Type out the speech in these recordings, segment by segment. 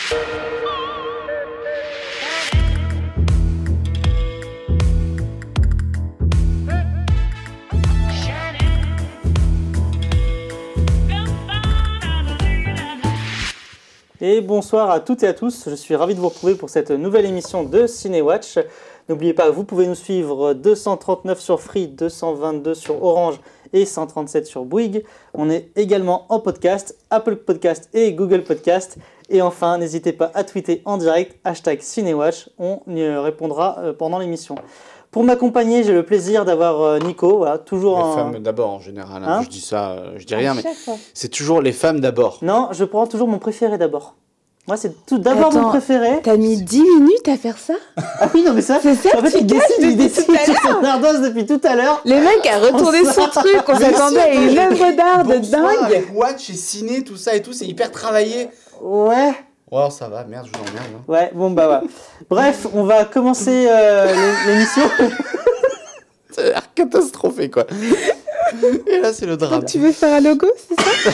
Et bonsoir à toutes et à tous, je suis ravi de vous retrouver pour cette nouvelle émission de Cinéwatch. N'oubliez pas, vous pouvez nous suivre 239 sur Free, 222 sur Orange et 137 sur Bouygues. On est également en podcast, Apple Podcast et Google Podcast. Et enfin, n'hésitez pas à tweeter en direct, #Cinéwatch, on y répondra pendant l'émission. Pour m'accompagner, j'ai le plaisir d'avoir Nico, voilà, toujours les femmes d'abord en général, hein, je dis ça, je dis rien, mais c'est toujours les femmes d'abord. Non, je prends toujours mon préféré d'abord. Moi, c'est tout d'abord mon préféré. T'as mis 10 minutes à faire ça? Ah oui, non, mais ça, c'est ça. En fait, il décide sur son ardoise depuis tout à l'heure. Les mecs a retourné son truc, on s'attendait à une œuvre d'art de dingue. Avec Watch et Ciné, tout ça et tout, c'est hyper travaillé. Ouais. Oh, ça va, merde, je vous emmerde. Hein. Ouais, bon, bah, ouais. Bref, on va commencer l'émission. Ça a l'air catastrophé, quoi. Et là, c'est le drame. Donc, tu veux faire un logo, c'est ça?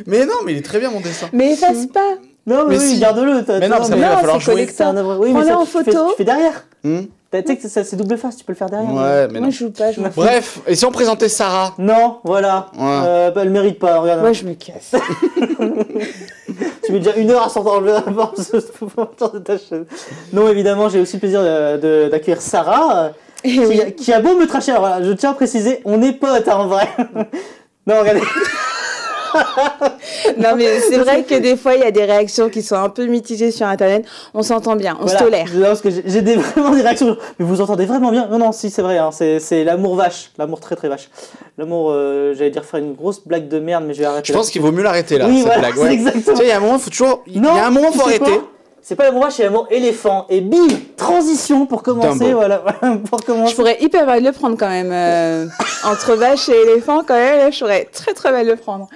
Mais non, mais il est très bien, mon dessin. Mais efface pas. Non, mais oui, si. Garde-le. Mais non, ça va falloir jouer. Oui, mais en photo. Tu fais derrière. Tu sais que c'est double face, tu peux le faire derrière. Ouais, mais moi, non. je joue pas. Bref, et si on présentait Sarah? Non, voilà. Ouais. Elle mérite pas, regarde. Moi, je me casse. Tu mets déjà 1 heure à sortir de ta chaise. Non, évidemment, j'ai aussi le plaisir d'accueillir Sarah, qui a beau me tracher. Alors voilà, je tiens à préciser, on est potes, hein, en vrai. Non, regardez. Non, mais c'est vrai que des fois il y a des réactions qui sont un peu mitigées sur internet. On s'entend bien, on se tolère. Non, parce que j'ai vraiment des réactions. Mais vous entendez vraiment bien? Non, si, c'est vrai. Hein, c'est l'amour vache, l'amour très très vache. L'amour, j'allais dire faire une grosse blague de merde, mais je vais arrêter. Je pense qu'il vaut mieux l'arrêter là. Oui, cette blague. Ouais. Exactement. Tu sais, il y a un moment, faut toujours. Il y a un moment, faut arrêter. C'est pas l'amour vache, c'est l'amour éléphant. Et bim, transition pour commencer. Dumbo. Voilà, pour commencer. Je pourrais hyper mal le prendre quand même. Entre vache et éléphant, quand même, là, je pourrais très très mal le prendre.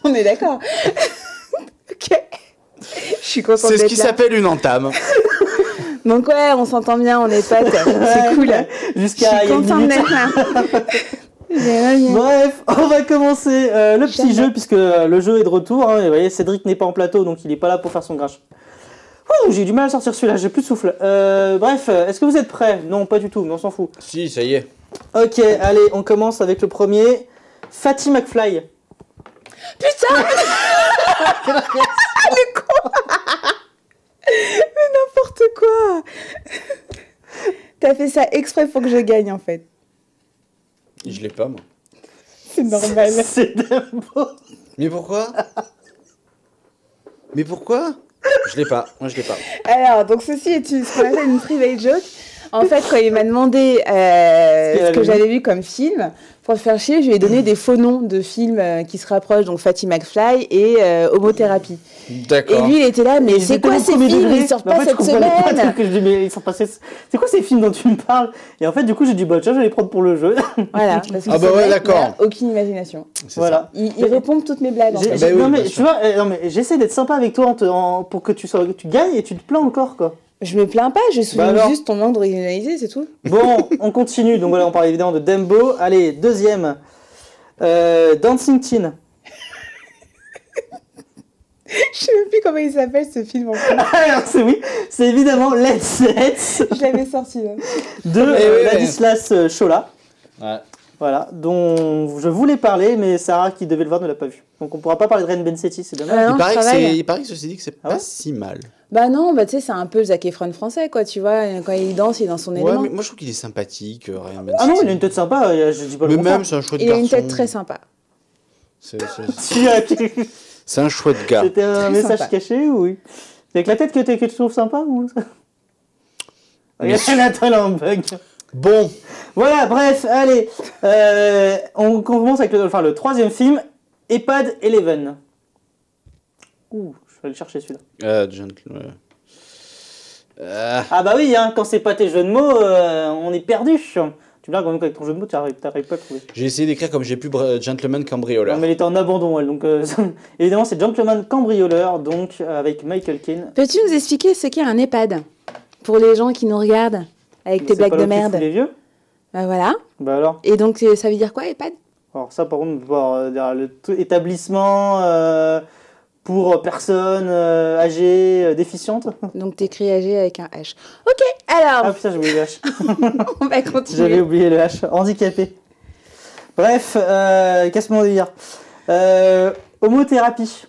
On est d'accord. Ok. Je suis contente d'être là. C'est ce qui s'appelle une entame. Donc ouais, on s'entend bien, on est potes. C'est cool. Jusqu'à je suis contente d'être là. Bref, on va commencer le petit jeu puisque le jeu est de retour. Hein, et vous voyez, Cédric n'est pas en plateau, donc il n'est pas là pour faire son grinch. J'ai eu du mal à sortir celui-là, j'ai plus de souffle. Bref, est-ce que vous êtes prêts? Non, pas du tout, mais on s'en fout. Si, ça y est. Ok, allez, on commence avec le premier. Fatty McFly. Putain. Le con. Mais n'importe quoi. T'as fait ça exprès pour que je gagne en fait. Je l'ai pas, moi. C'est normal. C'est Dumbo. Mais pourquoi? Mais pourquoi? Je l'ai pas. Moi, je l'ai pas. Alors, donc ceci est ce qu'on appelle une private joke. En fait, quand il m'a demandé ce que j'avais vu comme film, pour le faire chier, je lui ai donné des faux noms de films qui se rapprochent, donc Fatty McFly et Homothérapie. D'accord. Et lui, il était là, mais c'est quoi ces films? Ils sortent pas cette semaine. C'est quoi ces films dont tu me parles? Et en fait, du coup, j'ai dit, bah tiens, je vais les prendre pour le jeu. Voilà. Parce que ah bah ouais, d'accord. Aucune imagination. Voilà. Il répond toutes mes blagues. En fait. Bah oui, non mais tu vois, j'essaie d'être sympa avec toi pour que tu gagnes et tu te plains encore quoi. Je me plains pas, je souligne juste ton manque d'originalité, c'est tout. Bon, on continue. Donc voilà, on parle évidemment de Dumbo. Allez, deuxième. Dancing Teen. Je sais même plus comment il s'appelle ce film en fait. C'est évidemment Let's Set. Je l'avais sorti là. De Ladislas Chola. Ouais. Voilà, dont je voulais parler, mais Sarah qui devait le voir ne l'a pas vu. Donc on pourra pas parler de Ren Bensetti, c'est dommage. Il paraît que ceci dit que c'est pas si mal. Bah non, bah tu sais, c'est un peu le Zac Efron français, quoi, tu vois. Quand il danse, il est dans son élément. Mais moi je trouve qu'il est sympathique, Ryan Bensetti. Ah non, il a une tête sympa, je dis pas le contraire. Mais même, c'est un chouette garçon. Il a une tête très sympa. C'est un chouette gars. C'était un très message sympa. caché ou oui? C'est avec la tête que tu trouves sympa ou Nathan a un bug. Bon. Voilà, bref, allez. On commence avec le troisième film, EHPAD Eleven. Ouh, je vais aller chercher celui-là. Ah bah oui, hein, quand c'est pas tes jeux de mots, on est perdu. Tu me dis qu'avec ton jeu de mots, t'arrives pas à trouver. J'ai essayé d'écrire comme j'ai pu Gentleman Cambrioleur. Non mais elle était en abandon, elle. Donc évidemment, c'est Gentleman Cambrioleur, donc avec Michael Caine. Peux-tu nous expliquer ce qu'est un EHPAD pour les gens qui nous regardent avec tes blagues de merde? Les vieux. Bah voilà. Bah alors. Et donc ça veut dire quoi EHPAD? Alors ça, par contre, établissement pour personnes âgées, déficientes. Donc t'écris âgé avec un H. Ok, alors. Ah putain, j'ai oublié le H. On va continuer. J'avais oublié le H. Handicapé. Bref, qu'est-ce qu'on veut dire homothérapie.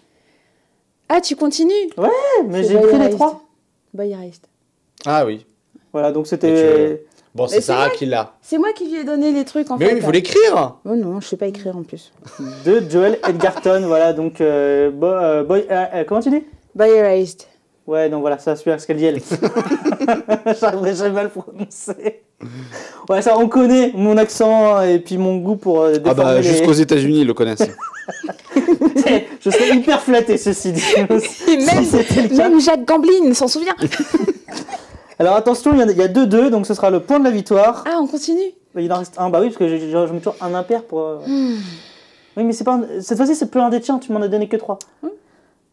Ah, tu continues? Ouais, mais j'ai pris les 3. Boy Erased. Ah oui. Voilà, donc c'était... Bon, c'est Sarah qui l'a. C'est moi qui lui ai donné les trucs en fait. Mais oui, il faut l'écrire. Oh non, je sais pas écrire en plus. De Joel Edgerton, voilà, donc... comment tu dis? Boy Erased. Ouais, donc voilà, ça suit ce qu'elle dit, elle. J'arriverai jamais à le prononcer. Ouais, ça, on connaît mon accent et puis mon goût pour déformer bah, jusqu'aux États-Unis, ils le connaissent. Je serais hyper flatté, ceci dit. Même Jacques Gamblin s'en souvient. Alors attention, il y a 2-2, donc ce sera le point de la victoire. Ah, on continue? Il en reste un, bah oui, parce que je mets toujours un impair pour... Oui, mais c'est pas cette fois-ci, c'est plus un des tiens, tu m'en as donné que 3.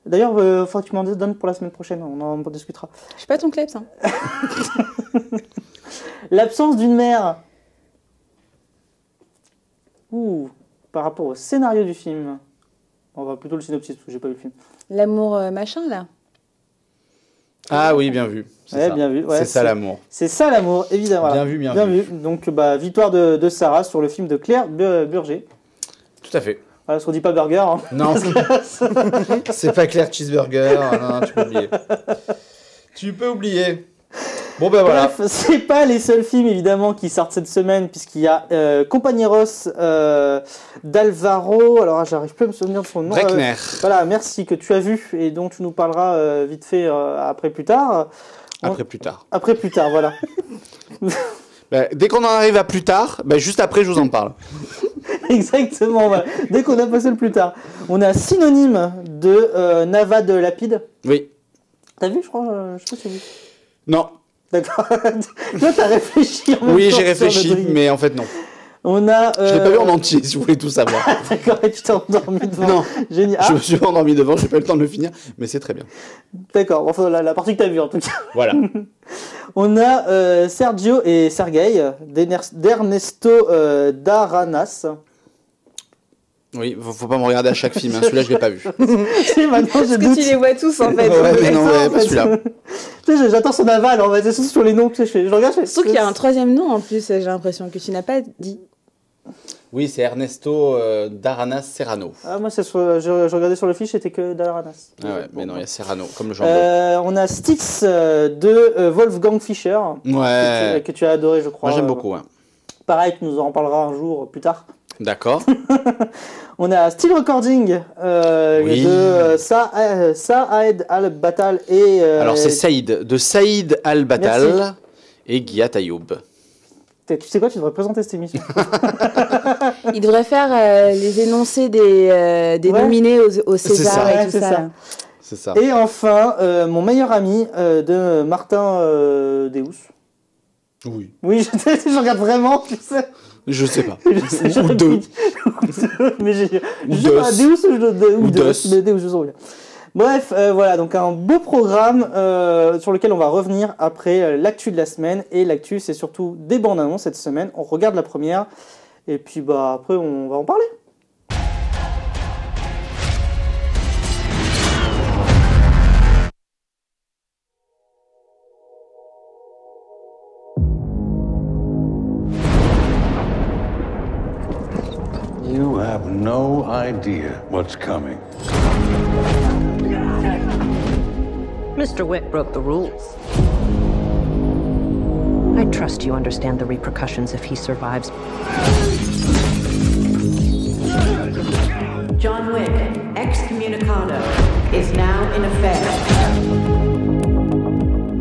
D'ailleurs, faut que tu m'en donnes pour la semaine prochaine, on en discutera. Je suis pas ton kleps, hein. L'absence d'une mère. Par rapport au scénario du film. On va plutôt le synopsis, parce que j'ai pas vu le film. L'amour machin, là. Ah oui, bien vu. Ouais, bien vu. Ouais, c'est ça l'amour. C'est ça l'amour, évidemment. Bien vu, bien vu. Donc, victoire de Sarah sur le film de Claire Burger. Tout à fait. Voilà, parce qu'on dit pas burger. Hein. Non, c'est pas Claire Cheeseburger. Non, tu peux oublier. Tu peux oublier. Bon ben voilà. Bref, c'est pas les seuls films évidemment qui sortent cette semaine, puisqu'il y a Compañeros d'Alvaro. Alors j'arrive plus à me souvenir de son nom. Breckner. Voilà, merci, que tu as vu et dont tu nous parleras vite fait après plus tard. Après plus tard. Après plus tard, voilà. Dès qu'on en arrive à plus tard, juste après je vous en parle. Exactement, voilà. Dès qu'on a passé le plus tard. On a Synonyme de Nava de Lapide. Oui. T'as vu, je crois que c'est vu. Non. D'accord. Là, t'as réfléchi en même Oui, temps j'ai réfléchi, mais en fait non. On a... Je l'ai pas vu en entier, si vous voulez tout savoir. D'accord, et tu t'es endormi devant. Non, génial. Je me suis endormi devant, j'ai pas eu le temps de le finir, mais c'est très bien. D'accord, enfin la partie que t'as vue en tout cas. Voilà. On a Sergio et Sergei d'Ernesto Daranas. Oui, faut pas me regarder à chaque film, hein. Celui-là je l'ai pas vu. Si, maintenant, parce que tu les vois tous en fait. Ouais, mais non, pas celui-là. Tu sais, j'attends son aval, on va dire sur les noms que je regarde. Surtout qu'il y a un troisième nom en plus, j'ai l'impression que tu n'as pas dit. Oui, c'est Ernesto Daranas Serrano. Ah, moi, je regardais sur le fiche, c'était que Daranas. Ah ouais, mais non, il y a Serrano, comme le jambon. On a Styx de Wolfgang Fischer. Ouais. Que tu as adoré, je crois. Moi, j'aime beaucoup. Ouais. Pareil, tu nous en parleras un jour plus tard. D'accord. On a Still Recording de Saad Al-Batal et... Alors, c'est Saïd Al-Batal et Guiyat Ayoub. Tu sais quoi, tu devrais présenter cette émission. Il devrait faire les énoncés des nominés au César et tout ça. C'est ça. Et enfin, mon meilleur ami de Martin Deus. Oui. Oui, je regarde vraiment, tu sais. Je sais pas. Ou deux. Mais j'ai... Deus ou Deus, je sais. Bref, voilà, donc un beau programme sur lequel on va revenir après l'actu de la semaine. Et l'actu, c'est surtout des bandes annonces cette semaine. On regarde la première et puis après, on va en parler. You have no idea what's coming. Mr. Wick broke the rules. I trust you understand the repercussions if he survives. John Wick, excommunicado, is now in effect.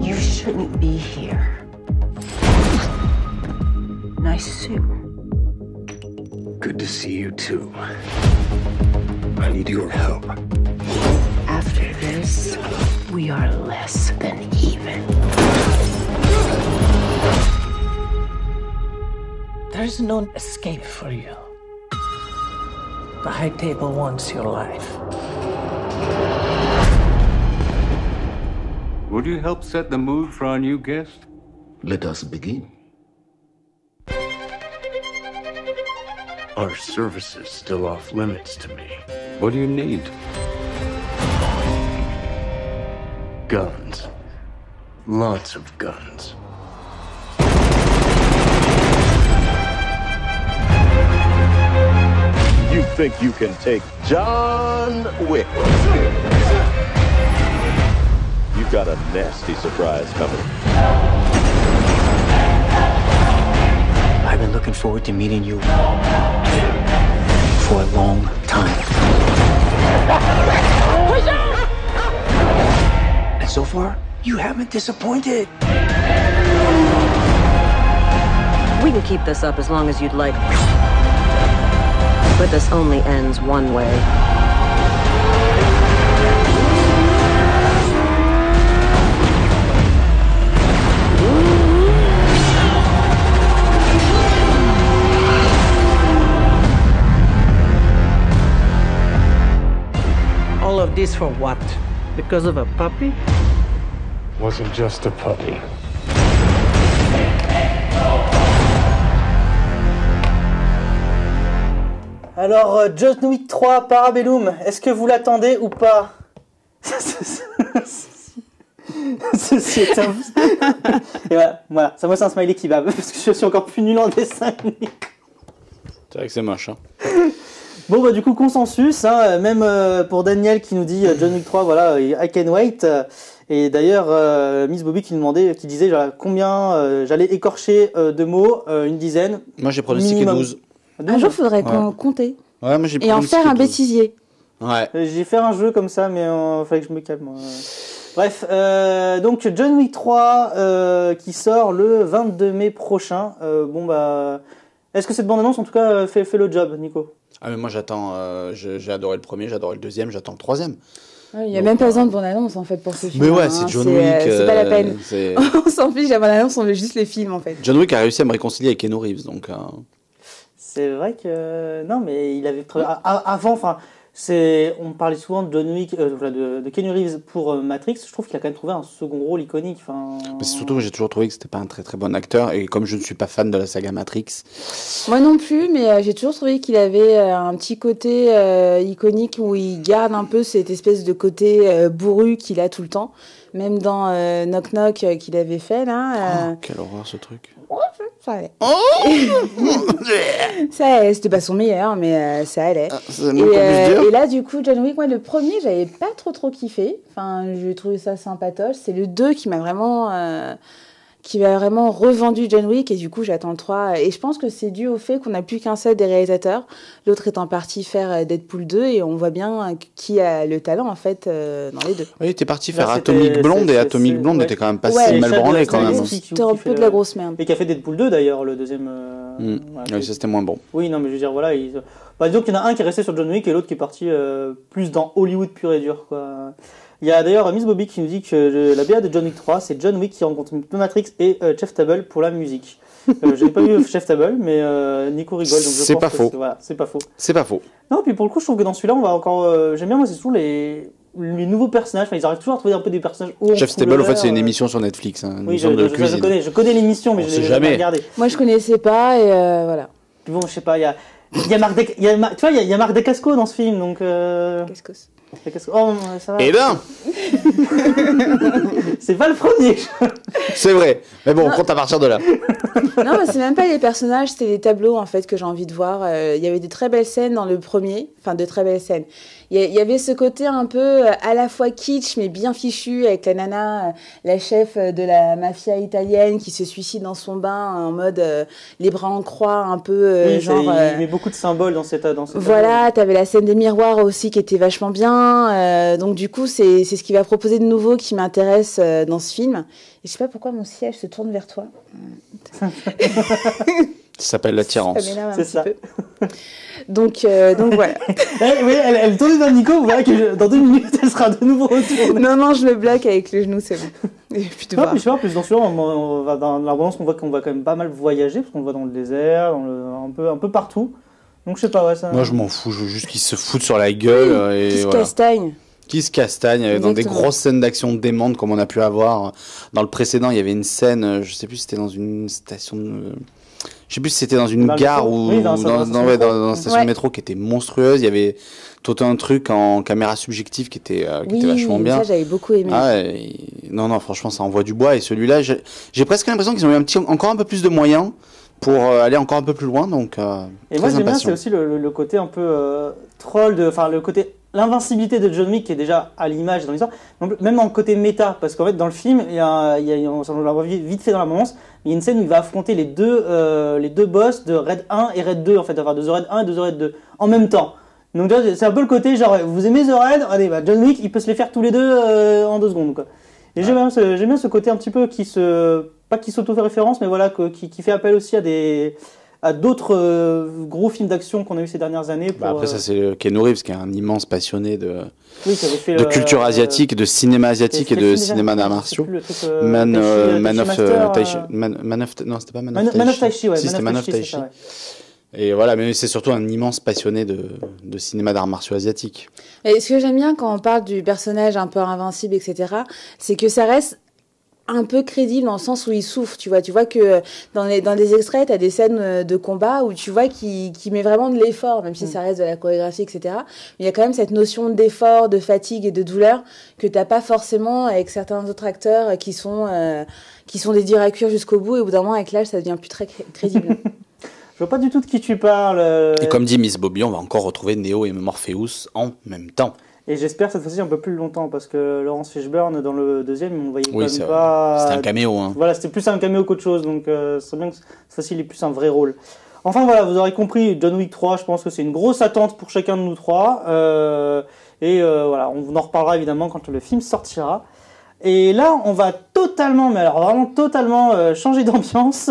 You shouldn't be here. Nice suit. Good to see you too. I need your help. After this, we are less than even. There's no escape for you. The High Table wants your life. Would you help set the mood for our new guest? Let us begin. Our service is still off limits to me. What do you need? Guns. Lots of guns. You think you can take John Wick? You got a nasty surprise coming. I've been looking forward to meeting you for a long time. And so far, you haven't disappointed. We can keep this up as long as you'd like. But this only ends one way. All of this for what? Because of a puppy? Wasn't just a puppy. Alors, John Wick 3, Parabellum, est-ce que vous l'attendez ou pas? Ceci est un... Et voilà, ça moi c'est un smiley qui va, parce que je suis encore plus nul en dessin. C'est vrai que c'est moche. Hein. Bon bah du coup consensus, hein, même pour Daniel qui nous dit John Wick 3, voilà, I can wait. Et d'ailleurs Miss Bobby qui nous demandait, qui disait genre, combien j'allais écorcher de mots, une dizaine. Moi j'ai pronostiqué minimum. 12. Un jour, il faudrait qu'on compter. Ouais, moi j'ai Et en pronostiqué faire un 12. bêtisier. Ouais. J'ai fait un jeu comme ça, mais il fallait que je me calme. Bref, donc John Wick 3 qui sort le 22 mai prochain. Bon bah, est-ce que cette bande-annonce en tout cas fait le job, Nico? Ah mais moi j'attends, j'ai adoré le premier, j'ai adoré le deuxième, j'attends le troisième. Il n'y a même pas besoin de bande-annonce en fait pour ce film. Mais ouais, c'est John Wick. C'est pas la peine. C'est- On s'en fiche, la bande-annonce, on veut juste les films en fait. John Wick a réussi à me réconcilier avec Keanu Reeves, donc... C'est vrai que non, mais il avait avant, enfin, on parlait souvent de John Wick, de Keanu Reeves pour Matrix. Je trouve qu'il a quand même trouvé un second rôle iconique. Enfin, Mais c'est surtout que j'ai toujours trouvé que c'était pas un très très bon acteur, et comme je ne suis pas fan de la saga Matrix, Moi non plus, mais j'ai toujours trouvé qu'il avait un petit côté iconique où il garde un peu cette espèce de côté bourru qu'il a tout le temps. Même dans Knock Knock qu'il avait fait là. quelle horreur ce truc. Ça allait. Ça allait, c'était pas son meilleur, mais ça allait. C'est mon plus dur. Et là, du coup, John Wick, moi, le premier, j'avais pas trop kiffé. Enfin, j'ai trouvé ça sympatoche. C'est le 2 qui m'a vraiment revendu John Wick, et du coup, j'attends le 3. Et je pense que c'est dû au fait qu'on n'a plus qu'un seul des réalisateurs. L'autre étant parti faire Deadpool 2, et on voit bien qui a le talent, en fait, dans les deux. Oui, t'es parti Là, faire c'était- Atomic Blonde, et c'est- Atomic Blonde ouais. était quand même pas Ouais, si mal Chad branlé quand Stahelski même. qui C'était un fait peu de le- la grosse merde. Et qui a fait Deadpool 2 d'ailleurs, le deuxième. Voilà, Oui, ça c'était moins bon. Oui, non, mais je veux dire, voilà. Bah, disons qu'il y en a un qui est resté sur John Wick et l'autre qui est parti plus dans Hollywood pur et dur, quoi. Il y a d'ailleurs Miss Bobby qui nous dit que la BA de John Wick 3, c'est John Wick qui rencontre Matrix et Chef Table pour la musique. Je n'ai pas vu Chef Table, mais Nico rigole, donc je C'est pense pas que faux. Voilà, c'est pas faux. C'est pas faux. Non, puis pour le coup, je trouve que dans celui-là, on va encore. J'aime bien, moi, c'est toujours les nouveaux personnages. Enfin, ils arrivent toujours à trouver un peu des personnages hauts en Chef Stable, en fait, c'est une couleur, émission sur Netflix, hein, une Oui, émission de je cuisine. connais l'émission, mais On je sait l'ai jamais. pas regardé. Moi, je connaissais pas, et voilà. Bon, je sais pas, il y a Marc tu vois, il y a Marc Dacascos dans ce film, donc. Qu'est-ce que c'est ? Oh, ça va. Eh ben, C'est pas le premier. c'est vrai. Mais bon, on compte à partir de là. Non, mais c'est même pas les personnages, c'était les tableaux en fait que j'ai envie de voir. Il y avait des très belles scènes dans le premier, enfin de très belles scènes. Il y avait ce côté un peu à la fois kitsch mais bien fichu avec la nana, la chef de la mafia italienne qui se suicide dans son bain en mode les bras en croix, un peu Oui, genre. il met beaucoup de symboles dans cette. Voilà, t'avais la scène des miroirs aussi qui était vachement bien. Donc du coup, c'est ce qu'il va proposer de nouveau qui m'intéresse dans ce film. Et je sais pas pourquoi mon siège se tourne vers toi. Ça s'appelle l'attirance. Ça m'énerve un C'est petit ça. peu. Donc voilà. Oui, elle tourne vers Nico, vous verrez que dans 2 minutes, elle sera de nouveau retournée. Non, je me bloque avec le genou, c'est bon. Et puis de Non, voir. puis je sais pas, en plus dans celui-là, on va dans l'abondance, on voit qu'on va quand même pas mal voyager, parce qu'on le voit dans le désert, un peu partout. Donc je sais pas, ouais, ça. Moi, je m'en fous. Je veux juste qu'ils se foutent sur la gueule. Et Qui se voilà. castagne. Qui se castagne dans des Exactement. grosses scènes d'action démentes comme on a pu avoir. Dans le précédent, il y avait une scène, je sais plus si c'était dans une station de... Je sais plus si c'était dans une Dans le gare métro. ou Oui, dans dans la station Ouais. de métro qui était monstrueuse. Il y avait tout un truc en caméra subjective qui était vachement bien. Ça j'avais beaucoup aimé. Ah ouais, non, franchement, ça envoie du bois. Et celui-là, j'ai presque l'impression qu'ils ont eu encore un peu plus de moyens pour aller encore un peu plus loin. Donc, Et moi j'aime bien, c'est aussi le côté un peu troll, enfin le côté l'invincibilité de John Wick qui est déjà à l'image dans l'histoire, même en côté méta, parce qu'en fait dans le film, on l'a voit vite fait dans la bande-annonce, il y a une scène où il va affronter les deux boss de Raid 1 et Raid 2, en fait, enfin de The Raid 1 et de The Raid 2, en même temps. Donc c'est un peu le côté genre, vous aimez The Raid, allez, bah, John Wick, il peut se les faire tous les deux en 2 secondes, quoi. Et j'aime bien ce côté un petit peu pas qui s'auto-référence, mais voilà, qui fait appel aussi à d'autres gros films d'action qu'on a eu ces dernières années. Après, ça, c'est Keanu Reeves, qui est un immense passionné de culture asiatique, de cinéma asiatique et de cinéma d'arts martiaux. Man of Tai Chi. Non, c'était pas Man of Tai Chi. Ouais. Si, c'était Man of Tai Chi. Ouais. Et voilà, mais c'est surtout un immense passionné de cinéma d'arts martiaux asiatiques. Et ce que j'aime bien quand on parle du personnage un peu invincible, etc., c'est que ça reste un peu crédible dans le sens où il souffre, tu vois que dans des extraits, t'as des scènes de combat où tu vois qu'il met vraiment de l'effort, même si ça reste de la chorégraphie, etc. Mais il y a quand même cette notion d'effort, de fatigue et de douleur que t'as pas forcément avec certains autres acteurs qui sont des durs à cuire jusqu'au bout, et au bout d'un moment, avec l'âge, ça devient plus très crédible. Je vois pas du tout de qui tu parles. Et comme dit Miss Bobby, on va encore retrouver Neo et Morpheus en même temps. Et j'espère cette fois-ci un peu plus longtemps, parce que Laurence Fishburne, dans le deuxième, on voyait oui, quand même pas... C'était un caméo. Hein. Voilà, c'était plus un caméo qu'autre chose, donc ce serait bien que cette fois-ci, il ait plus un vrai rôle. Enfin voilà, vous aurez compris, John Wick 3, je pense que c'est une grosse attente pour chacun de nous trois. Voilà, on en reparlera évidemment quand le film sortira. Et là, on va totalement, mais alors vraiment totalement changer d'ambiance,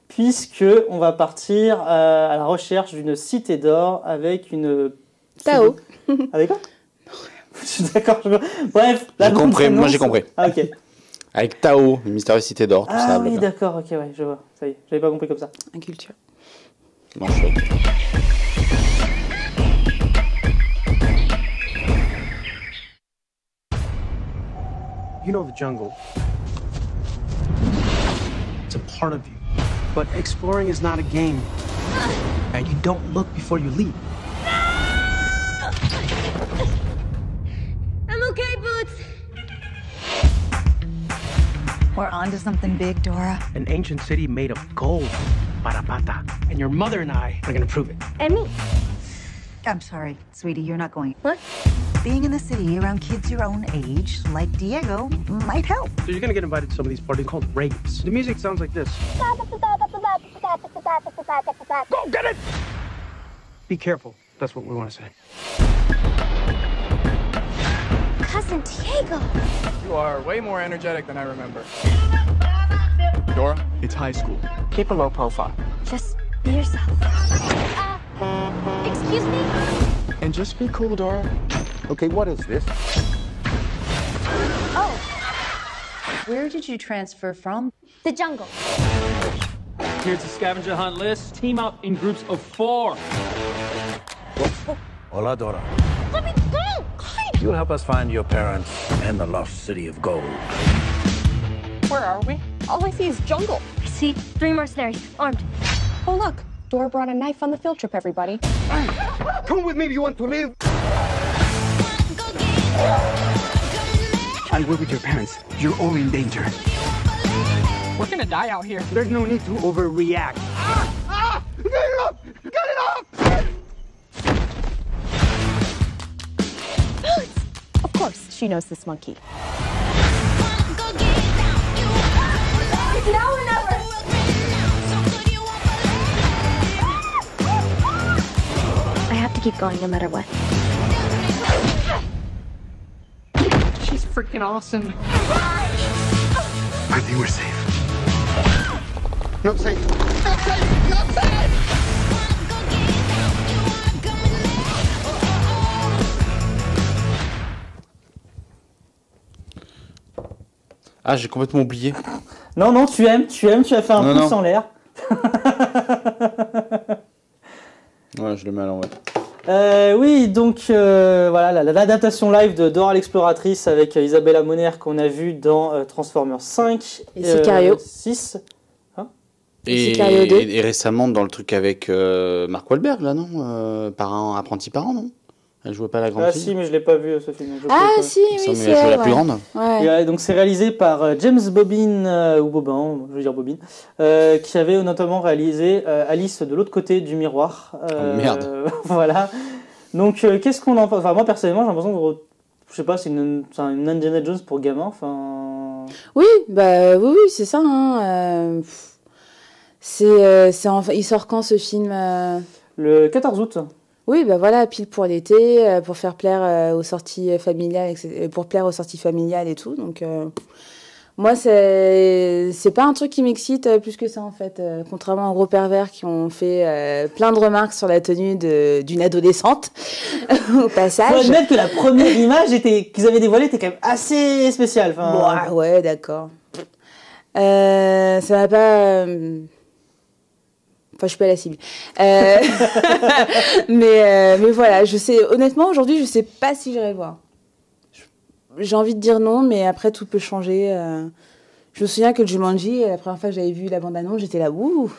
puisque on va partir à la recherche d'une cité d'or avec une... Tao. Avec quoi? Je suis d'accord. Bref. Moi j'ai compris. Ah, ok. Avec Tao, une mystérieuse cité d'or, tout ça. Ah oui, d'accord, ok, ouais, je vois. Ça y est, j'avais pas compris comme ça. Inculture. Bon, chouette. You know the jungle. It's a part of you. But exploring is not a game. And you don't look before you leap. I'm okay, Boots. We're on to something big, Dora. An ancient city made of gold. Parapata. And your mother and I are gonna prove it. And me. I'm sorry, sweetie, you're not going. What? Being in the city around kids your own age, like Diego, might help. So you're gonna get invited to some of these parties called raves. The music sounds like this. Go get it! Be careful. That's what we want to say. Cousin Diego. You are way more energetic than I remember. Dora, it's high school. Keep a low profile. Just be yourself. Excuse me? And just be cool, Dora. Okay, what is this? Oh, Where did you transfer from? the jungle. Here's the scavenger hunt list. Team up in groups of 4. Hola, Dora. Let me go! You'll help us find your parents and the lost city of gold. Where are we? All I see is jungle. I see 3 mercenaries, armed. Oh, look. Dora brought a knife on the field trip, everybody. Come with me if you want to live. I work with your parents. You're all in danger. We're gonna die out here. There's no need to overreact. Get it up! Get it up! Of course, she knows this monkey. Now or never! I have to keep going no matter what. She's freaking awesome. I think we're safe. Not safe. Not safe! Not safe! Ah, j'ai complètement oublié. Non, tu aimes, tu as fait un pouce en l'air. Ouais, je le mets à l'envers. Oui, donc voilà, l'adaptation live de Dora l'exploratrice avec Isabella Moner qu'on a vu dans Transformers 5. Et Sicario. 6. Hein Et récemment, dans le truc avec Mark Wahlberg, là, non apprenti parent, non? Elle jouait pas la grande fille. Ah si, mais je l'ai pas vu ce film. Si, oui, c'est la plus grande. Ouais. Et, donc c'est réalisé par James Bobin, ou Bobin, je veux dire Bobin, qui avait notamment réalisé Alice de l'autre côté du miroir. Merde. Voilà. Donc qu'est-ce qu'on en pense? Enfin, moi personnellement, j'ai l'impression de... Je sais pas, c'est une Indiana Jones pour gamins. Enfin... Oui, c'est ça. Hein. Il sort quand ce film Le 14 août. Oui, voilà, pile pour l'été, pour faire plaire aux sorties familiales, pour plaire aux sorties familiales et tout. Donc, moi, c'est pas un truc qui m'excite plus que ça, en fait. Contrairement aux gros pervers qui ont fait plein de remarques sur la tenue d'une adolescente, au passage. Faut admettre que la première image qu'ils avaient dévoilée était quand même assez spéciale. Enfin, ouais, d'accord. Ça va pas... Enfin, je suis pas la cible. Mais voilà, honnêtement, aujourd'hui, je sais pas si j'irai le voir. J'ai envie de dire non, mais après, tout peut changer. Je me souviens que Jumanji, la première fois que j'avais vu la bande-annonce, j'étais là,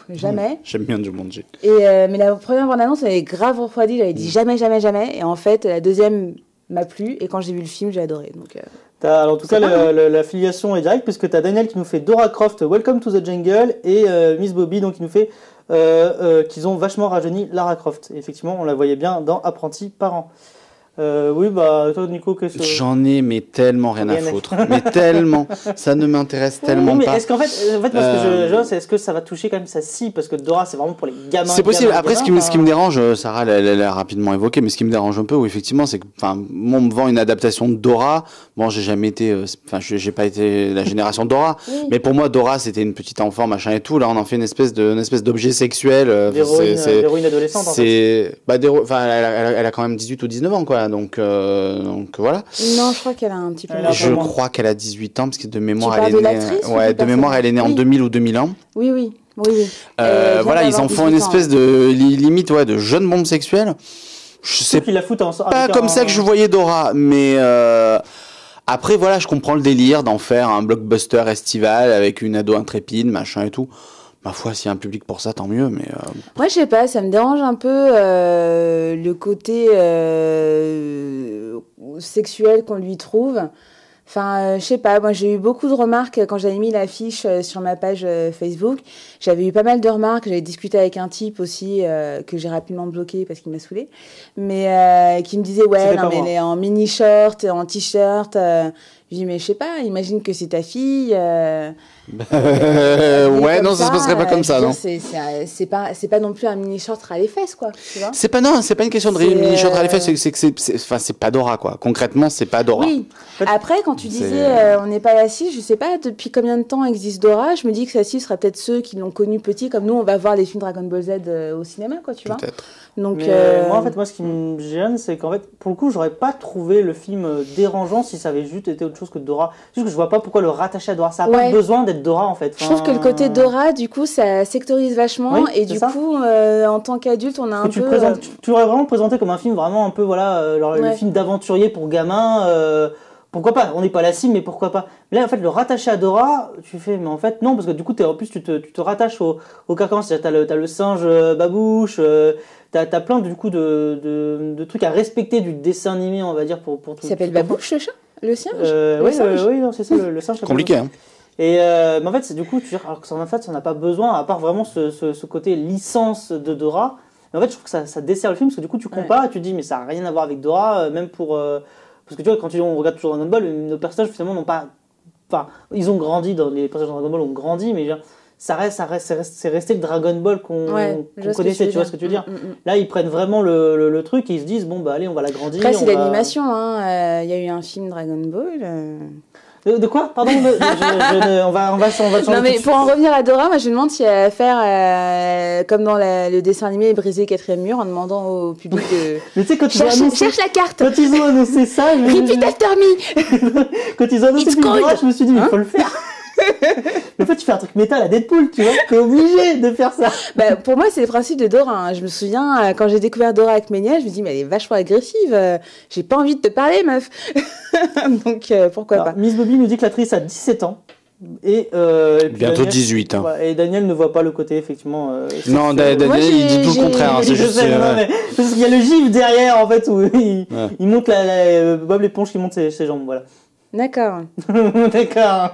jamais. J'aime bien Jumanji. Mais la première bande-annonce, elle avait grave refroidi, j'avais dit jamais, jamais, jamais. Et en fait, la deuxième m'a plu, et quand j'ai vu le film, j'ai adoré. Donc, alors, en tout cas, la filiation est directe, puisque tu as Daniel qui nous fait Dora Croft, Welcome to the Jungle, et Miss Bobby, donc, qui nous fait qu'ils ont vachement rajeuni Lara Croft. Et effectivement, on la voyait bien dans Apprenti Parent. Oui, toi, Nico, qu'est-ce que... J'en ai, mais tellement rien à foutre. Mais tellement. Ça ne m'intéresse tellement mais pas. Est-ce qu'en fait, moi, ce que c'est est-ce que ça va toucher quand même sa cible? Parce que Dora, c'est vraiment pour les gamins. C'est possible. Après, ce qui me dérange, Sarah, elle l'a rapidement évoqué, mais ce qui me dérange un peu, oui, effectivement, c'est que, on me vend une adaptation de Dora. Bon, j'ai jamais été, j'ai pas été la génération de Dora. Oui. Mais pour moi, Dora, c'était une petite enfant, machin et tout. Là, on en fait une espèce d'objet sexuel. D'héroïne adolescente, en fait. Elle a quand même 18 ou 19 ans, quoi. Donc voilà. Non, je crois qu'elle a un petit peu. Je crois qu'elle a 18 ans parce que de mémoire elle est née. De mémoire elle est née en 2000 ou 2001. Oui. Voilà, ils en font une espèce de limite de jeune bombe sexuelle. Je sais pas comme ça que je voyais Dora, mais après voilà, je comprends le délire d'en faire un blockbuster estival avec une ado intrépide, machin et tout. Ma foi, s'il y a un public pour ça, tant mieux, mais... Moi, je sais pas, ça me dérange un peu le côté sexuel qu'on lui trouve. Enfin, je sais pas, moi j'ai eu beaucoup de remarques quand j'avais mis l'affiche sur ma page Facebook. J'avais eu pas mal de remarques, j'avais discuté avec un type aussi que j'ai rapidement bloqué parce qu'il m'a saoulé, mais qui me disait ouais, non mais elle est en mini short, en t-shirt. Je dis mais je sais pas, imagine que c'est ta fille. Ouais, non, ça se passerait pas comme ça, non. C'est pas non plus un mini short à les fesses, quoi. Tu vois, c'est pas une question de mini short à les fesses, c'est pas Dora, quoi. Concrètement, c'est pas Dora. Oui. Après, quand tu disais on n'est pas la cible, je sais pas depuis combien de temps existe Dora. Je me dis que sa cible sera peut-être ceux qui l'ont connue petit, comme nous, on va voir les films Dragon Ball Z au cinéma, quoi, tu vois. Peut-être. Donc, moi, ce qui me gêne, c'est qu'en fait, pour le coup, j'aurais pas trouvé le film dérangeant si ça avait juste été autre chose que Dora. Juste que je vois pas pourquoi le rattacher à Dora. Ça a pas besoin d'être Dora, en fait. Je trouve que le côté Dora, du coup, ça sectorise vachement. Et du coup, en tant qu'adulte, on a un peu... Tu l'aurais vraiment présenté comme un film vraiment un peu, le film d'aventurier pour gamins. Pourquoi pas? On n'est pas la cible, mais pourquoi pas? Mais là, en fait, le rattacher à Dora, tu fais, mais en fait, non, parce que du coup, en plus, tu te rattaches au carcan. C'est-à-dire, t'as le singe babouche, t'as plein, du coup, de trucs à respecter du dessin animé, on va dire, pour tout. Ça s'appelle babouche, le chat? Le singe? Oui, non, c'est ça, le singe. Compliqué, hein. Et mais en fait, c'est du coup, alors que ça n'a pas besoin, à part vraiment ce côté licence de Dora. Mais en fait, je trouve que ça dessert le film, parce que du coup, tu compares, et tu te dis, mais ça n'a rien à voir avec Dora, même pour... Parce que tu vois, quand on regarde toujours Dragon Ball, nos personnages, finalement, n'ont pas... Enfin, ils ont grandi, les personnages de Dragon Ball ont grandi, mais c'est resté le Dragon Ball qu'on connaissait, tu vois ce que tu veux dire. Là, ils prennent vraiment le truc et ils se disent, bon, bah allez, on va l'agrandir. Après, c'est l'animation, hein. Il y a eu un film Dragon Ball... De quoi? Pardon, on va changer. Non, mais pour en revenir à Dora, moi je me demande s'il y a à faire comme dans le dessin animé Briser 4e mur en demandant au public de. Mais tu sais, quand cherche la carte. Quand ils ont annoncé ça, Repeat after me. Quand ils ont annoncé Dora, je me suis dit, il faut le faire. Mais en fait, tu fais un truc métal à Deadpool, tu vois, t'es obligé de faire ça. Bah, pour moi, c'est le principe de Dora. Hein. Je me souviens, quand j'ai découvert Dora avec Ménia, je me dis, mais elle est vachement agressive. J'ai pas envie de te parler, meuf. Donc, pourquoi pas. Miss Bobby nous dit que l'actrice a 17 ans. Et bientôt 18. Hein. Et Daniel ne voit pas le côté, effectivement. Non, Daniel, il dit tout le contraire. Hein, je sais, mais parce qu'il y a le gif derrière, en fait, où il monte Bob l'éponge qui monte ses jambes, voilà. D'accord. D'accord.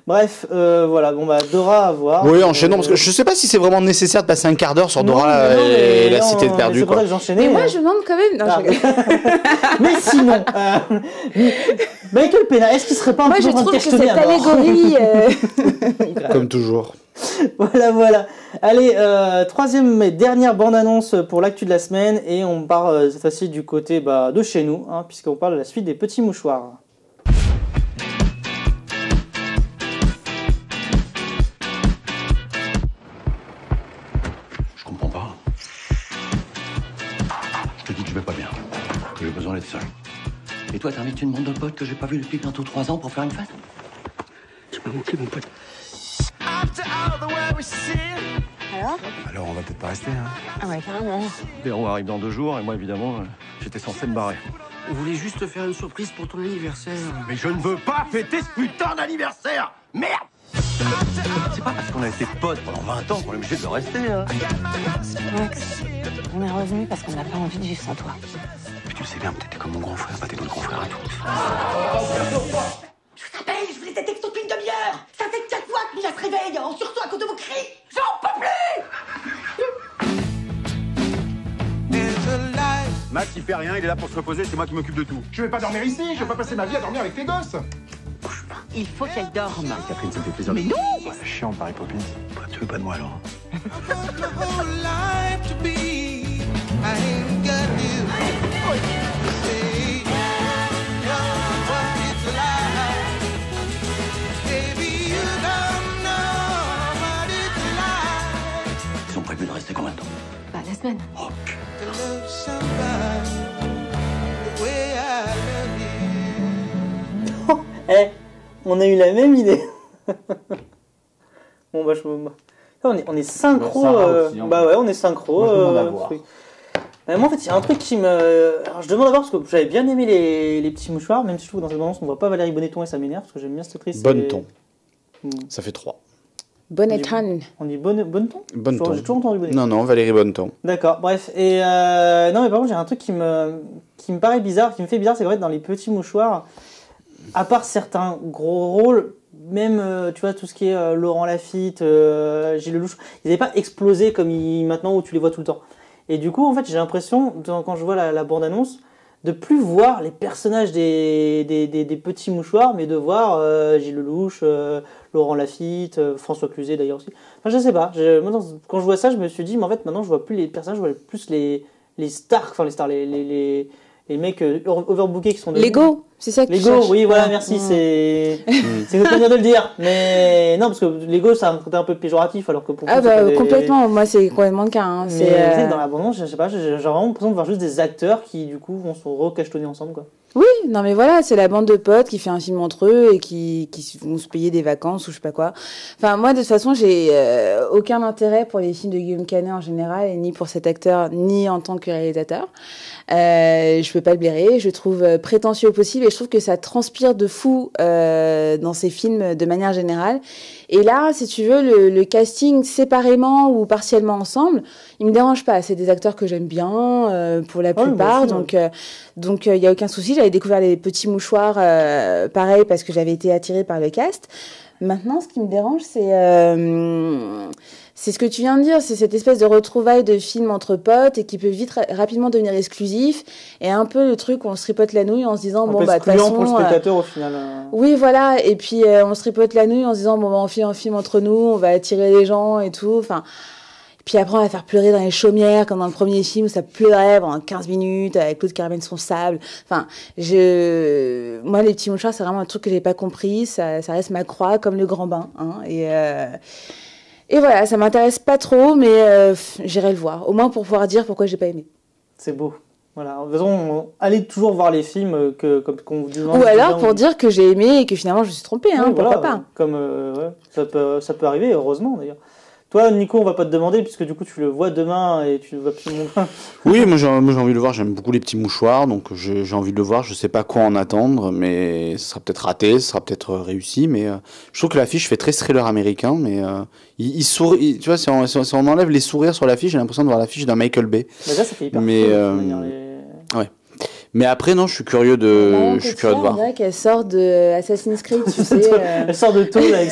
Bref, voilà, bon bah Dora à voir. Oui, enchaînons, parce que je sais pas si c'est vraiment nécessaire de passer un quart d'heure sur Dora et la cité de perdu. C'est pour ça que j'enchaînais. Mais moi je me demande quand même. Non, mais sinon, Michael Pena, est-ce qu'il serait pas un peu en train de questionner à mort ? Moi je trouve que cette allégorie. Comme toujours. Voilà. Allez, troisième et dernière bande-annonce pour l'actu de la semaine, et on part cette fois-ci du côté de chez nous, hein, puisqu'on parle de la suite des Petits Mouchoirs. Je vais pas bien. J'ai besoin d'être seul. Et toi, t'invites une bande de potes que j'ai pas vu depuis bientôt 3 ans pour faire une fête ? Tu m'as manqué, mon pote. Alors, on va peut-être pas rester, hein. Ah ouais, carrément. Véro arrive dans 2 jours et moi, évidemment, j'étais censé me barrer. On voulait juste te faire une surprise pour ton anniversaire. Mais je ne veux pas fêter ce putain d'anniversaire ! Merde ! C'est pas parce qu'on a été potes pendant 20 ans qu'on est obligé de le rester, hein. Max, on est revenu parce qu'on n'a pas envie de vivre sans toi. Mais tu le sais bien, t'étais comme mon grand frère, pas tes d'autres grands frères à tous. Je vous rappelle, je vous laisse des textos depuis une demi-heure. Ça fait 4 fois que Mia se réveille, surtout à cause de vos cris. J'en peux plus. Max, il fait rien, il est là pour se reposer, c'est moi qui m'occupe de tout. Je vais pas dormir ici, je vais pas passer ma vie à dormir avec tes gosses. Il faut qu'elle dorme. Catherine, ça me fait plaisir. Mais non! Ouais, chiant, Mary Poppins. Bah, tu veux pas de moi, alors? Ils ont prévu de rester combien de temps? Bah, la semaine. Oh, On a eu la même idée. Bon on est synchro. Aussi, hein. Ouais, on est synchro. Moi, je demande à voir. Moi, en fait, il y a un truc qui me. Alors, je demande à voir parce que j'avais bien aimé les Petits Mouchoirs, même si je trouve que dans cette bande-annonce on voit pas Valérie Bonneton et ça m'énerve parce que j'aime bien cette actrice. Bonneton. Ça fait 3. Bonneton. On dit Bonneton. Bonneton. J'ai toujours entendu Bonneton. Non, Valérie Bonneton. D'accord, bref. Et non, mais par contre, j'ai un truc qui me paraît bizarre, qui me fait bizarre, c'est qu'en fait, dans les Petits Mouchoirs, à part certains gros rôles, même, tu vois, tout ce qui est Laurent Lafitte, Gilles Lelouch, ils n'avaient pas explosé comme maintenant où tu les vois tout le temps. Et du coup, en fait, j'ai l'impression, quand je vois la bande-annonce, de plus voir les personnages des Petits Mouchoirs, mais de voir Gilles Lelouch, Laurent Lafitte, François Cluzet d'ailleurs aussi. Enfin, je sais pas. Moi, quand je vois ça, je me suis dit, mais en fait, maintenant, je vois plus les personnages, je vois plus les stars, enfin les stars, les mecs overbookés qui sont devenus... Lego, c'est ça que Lego, oui, voilà, merci, c'est une autre manière de le dire. Mais non, parce que Lego, ça a un côté un peu péjoratif, alors que pour complètement, moi, c'est complètement le cas. Hein. Mais dans l'abondance, je sais pas, j'ai vraiment l'impression de voir juste des acteurs qui, du coup, vont se recachetonnés ensemble, quoi. Oui, non mais voilà, c'est la bande de potes qui fait un film entre eux et qui vont se payer des vacances ou je sais pas quoi. Enfin, moi, de toute façon, j'ai aucun intérêt pour les films de Guillaume Canet en général, et ni pour cet acteur, ni en tant que réalisateur. Je peux pas le blairer, je le trouve prétentieux au possible et je trouve que ça transpire de fou dans ces films de manière générale. Et là, si tu veux, le casting séparément ou partiellement ensemble, il me dérange pas. C'est des acteurs que j'aime bien pour la plupart, donc il y a aucun souci. J'avais découvert les Petits Mouchoirs, pareil, parce que j'avais été attirée par le cast. Maintenant, ce qui me dérange, c'est ce que tu viens de dire, c'est cette espèce de retrouvaille de films entre potes et qui peut vite rapidement devenir exclusif, et un peu le truc où on se tripote la nouille en se disant bon bah de toute façon pour le spectateur au final. Oui voilà, et puis on se tripote la nouille en se disant bon bah on fait un film entre nous, on va attirer les gens et tout, enfin. Puis après, on va faire pleurer dans les chaumières, comme dans le premier film, où ça pleurait pendant 15 minutes, avec l'autre qui ramène son sable. Enfin, moi, les Petits Mouchoirs, c'est vraiment un truc que j'ai pas compris. Ça reste ma croix, comme le grand bain. Hein, et voilà, ça m'intéresse pas trop, mais j'irai le voir. Au moins pour pouvoir dire pourquoi j'ai pas aimé. C'est beau. Voilà. De toute façon, allez toujours voir les films qu'on vous dit. Ou alors pour dire que j'ai aimé et que finalement je me suis trompée. Hein, oui, pourquoi voilà, pas. Comme ça peut arriver, heureusement d'ailleurs. Toi, Nico, on va pas te demander, puisque du coup, tu le vois demain et tu ne vas plus moins. Oui, moi j'ai envie de le voir, j'aime beaucoup les petits mouchoirs, donc j'ai envie de le voir, je sais pas quoi en attendre, mais ce sera peut-être raté, ce sera peut-être réussi, mais je trouve que l'affiche fait très thriller américain, mais il sourit, tu vois, si on enlève les sourires sur l'affiche, j'ai l'impression de voir l'affiche d'un Michael Bay. Bah ça fait hyper ouais. Mais après, non, je suis curieux de voir. On dirait qu'elle sort de Assassin's Creed, tu sais. Elle sort de tôle avec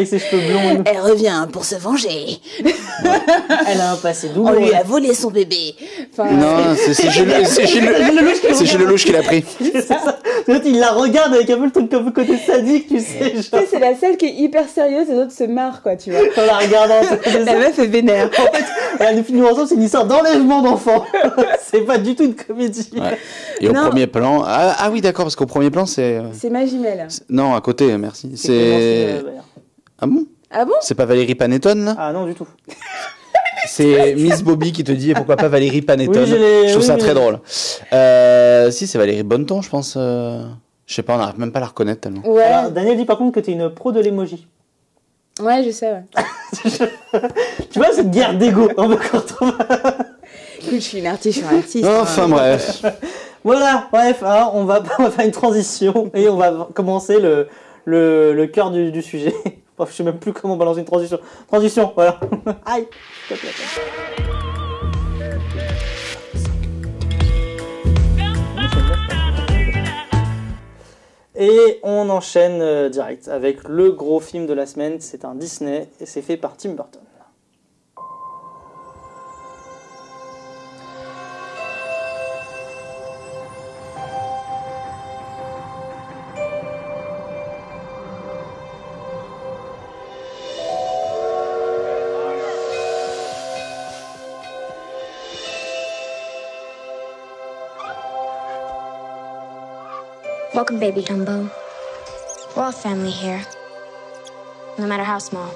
ses cheveux blonds. Elle revient pour se venger. Elle a un passé douloureux. On lui a volé son bébé. Non, c'est chez Lelouch qui l'a pris. C'est ça. Il la regarde avec un peu le truc un peu côté sadique, tu sais. C'est la seule qui est hyper sérieuse et l'autre se marre, quoi, tu vois. En la regardant. La meuf est vénère. En fait, elle a fini ensemble, c'est une histoire d'enlèvement d'enfants. C'est pas du tout une comédie. Ouais. Et au premier plan, ah oui d'accord, parce qu'au premier plan c'est Magimel. Non, à côté, merci. Ah bon? Ah bon? C'est pas Valérie Panettone là? Ah non du tout. C'est Miss Bobby qui te dit et pourquoi pas Valérie Panettone. Oui, je trouve ça très drôle. Si, c'est Valérie Bonneton, je pense. Je sais pas, on n'arrive même pas à la reconnaître tellement. Ouais. Alors, Daniel dit par contre que t'es une pro de l'emoji. Ouais, je sais, ouais. Tu vois, cette guerre d'ego. Écoute, je suis une artiste. Enfin bref. Voilà, bref, hein, on va faire une transition et on va commencer le cœur du sujet. Bon, je sais même plus comment balancer une transition. Transition, voilà. Aïe. Et on enchaîne direct avec le gros film de la semaine. C'est un Disney et c'est fait par Tim Burton. Welcome, baby Dumbo. We're all family here, no matter how small.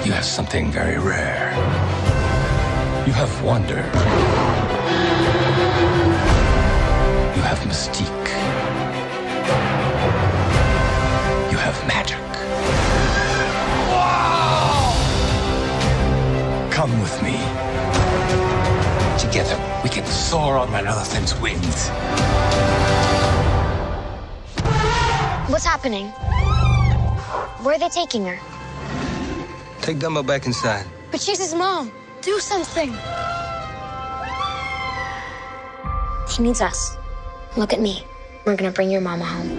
You have something very rare. You have wonder. You have mystique. You have magic. Wow! Come with me. Together, we can soar on that elephant's wings. What's happening? Where are they taking her? Take Dumbo back inside. But she's his mom. Do something. He needs us. Look at me. We're gonna bring your mama home.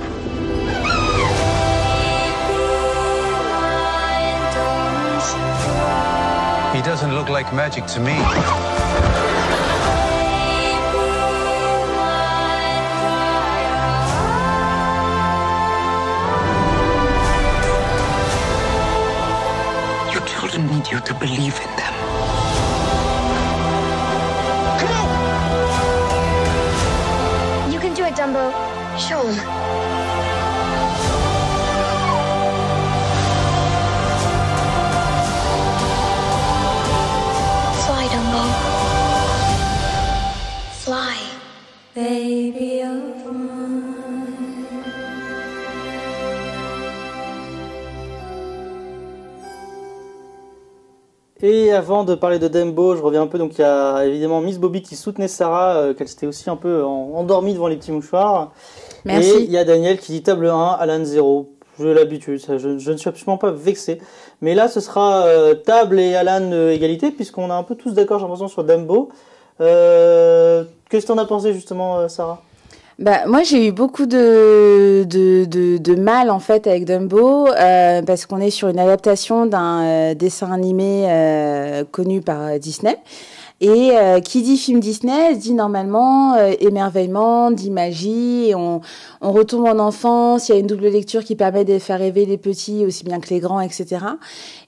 He doesn't look like magic to me. Your children need you to believe in them. You can do it, Dumbo. Show him. Fly, Dumbo. Fly. Baby of mine. Et avant de parler de Dumbo, je reviens un peu. Donc il y a évidemment Miss Bobby qui soutenait Sarah, qu'elle s'était aussi un peu endormie devant les petits mouchoirs. Merci. Et il y a Daniel qui dit table 1, Alan 0. J'ai l'habitude, je ne suis absolument pas vexé. Mais là, ce sera table et Alan égalité, puisqu'on est un peu tous d'accord, j'ai l'impression, sur Dumbo. Qu'est-ce que t'en as pensé justement, Sarah ? Bah, moi, j'ai eu beaucoup de mal, en fait, avec Dumbo, parce qu'on est sur une adaptation d'un dessin animé connu par Disney. Et qui dit film Disney dit normalement émerveillement, dit magie, et on retombe en enfance, il y a une double lecture qui permet de faire rêver les petits aussi bien que les grands, etc.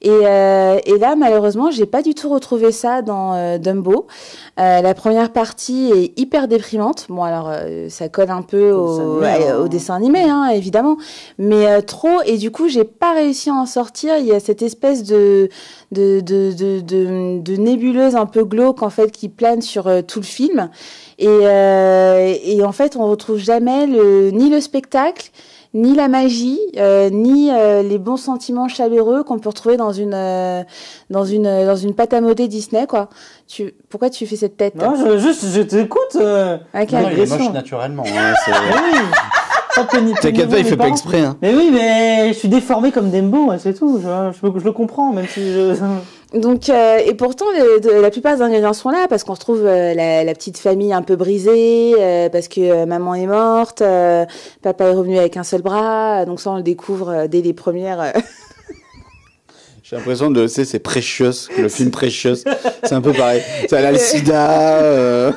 Et là, malheureusement, j'ai pas du tout retrouvé ça dans Dumbo. La première partie est hyper déprimante. Bon, alors, ça colle un peu au dessin animé, hein, évidemment, mais trop. Et du coup, j'ai pas réussi à en sortir. Il y a cette espèce de nébuleuse un peu glauque, en fait, qui plane sur tout le film. Et en fait, on retrouve jamais ni le spectacle, ni la magie, ni les bons sentiments chaleureux qu'on peut retrouver dans une pâte à modeler Disney, quoi. Pourquoi tu fais cette tête? Non, je t'écoute. Avec non, il est moche naturellement. Hein, T'inquiète pas, il fait pas exprès. Hein. Mais oui, mais je suis déformé comme Dembo, c'est tout. Je le comprends, même si je... Donc, et pourtant, la plupart des ingrédients sont là, parce qu'on retrouve la petite famille un peu brisée, parce que maman est morte, papa est revenu avec un seul bras, donc ça on le découvre dès les premières... J'ai l'impression c'est Precious, le film Precious, c'est un peu pareil. Ça a le sida.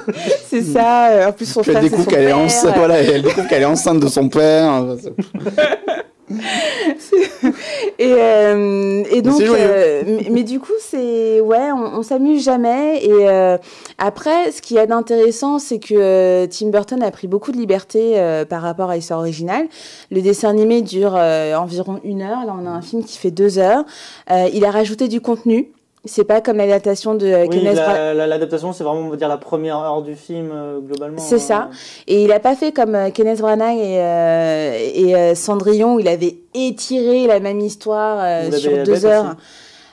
C'est ça, en plus son frère, elle découvre qu'elle est enceinte, voilà, elle découvre qu'elle est enceinte de son père. Et donc mais du coup c'est on s'amuse jamais. Et après, ce qu'il y a d'intéressant, c'est que Tim Burton a pris beaucoup de liberté par rapport à l'histoire originale. Le dessin animé dure environ 1 heure, là on a un film qui fait 2 heures. Il a rajouté du contenu. C'est pas comme l'adaptation de Kenneth Branagh. L'adaptation, c'est vraiment, on va dire, la première heure du film, globalement. C'est ça. Et il a pas fait comme Kenneth Branagh et Cendrillon, où il avait étiré la même histoire sur 2 heures.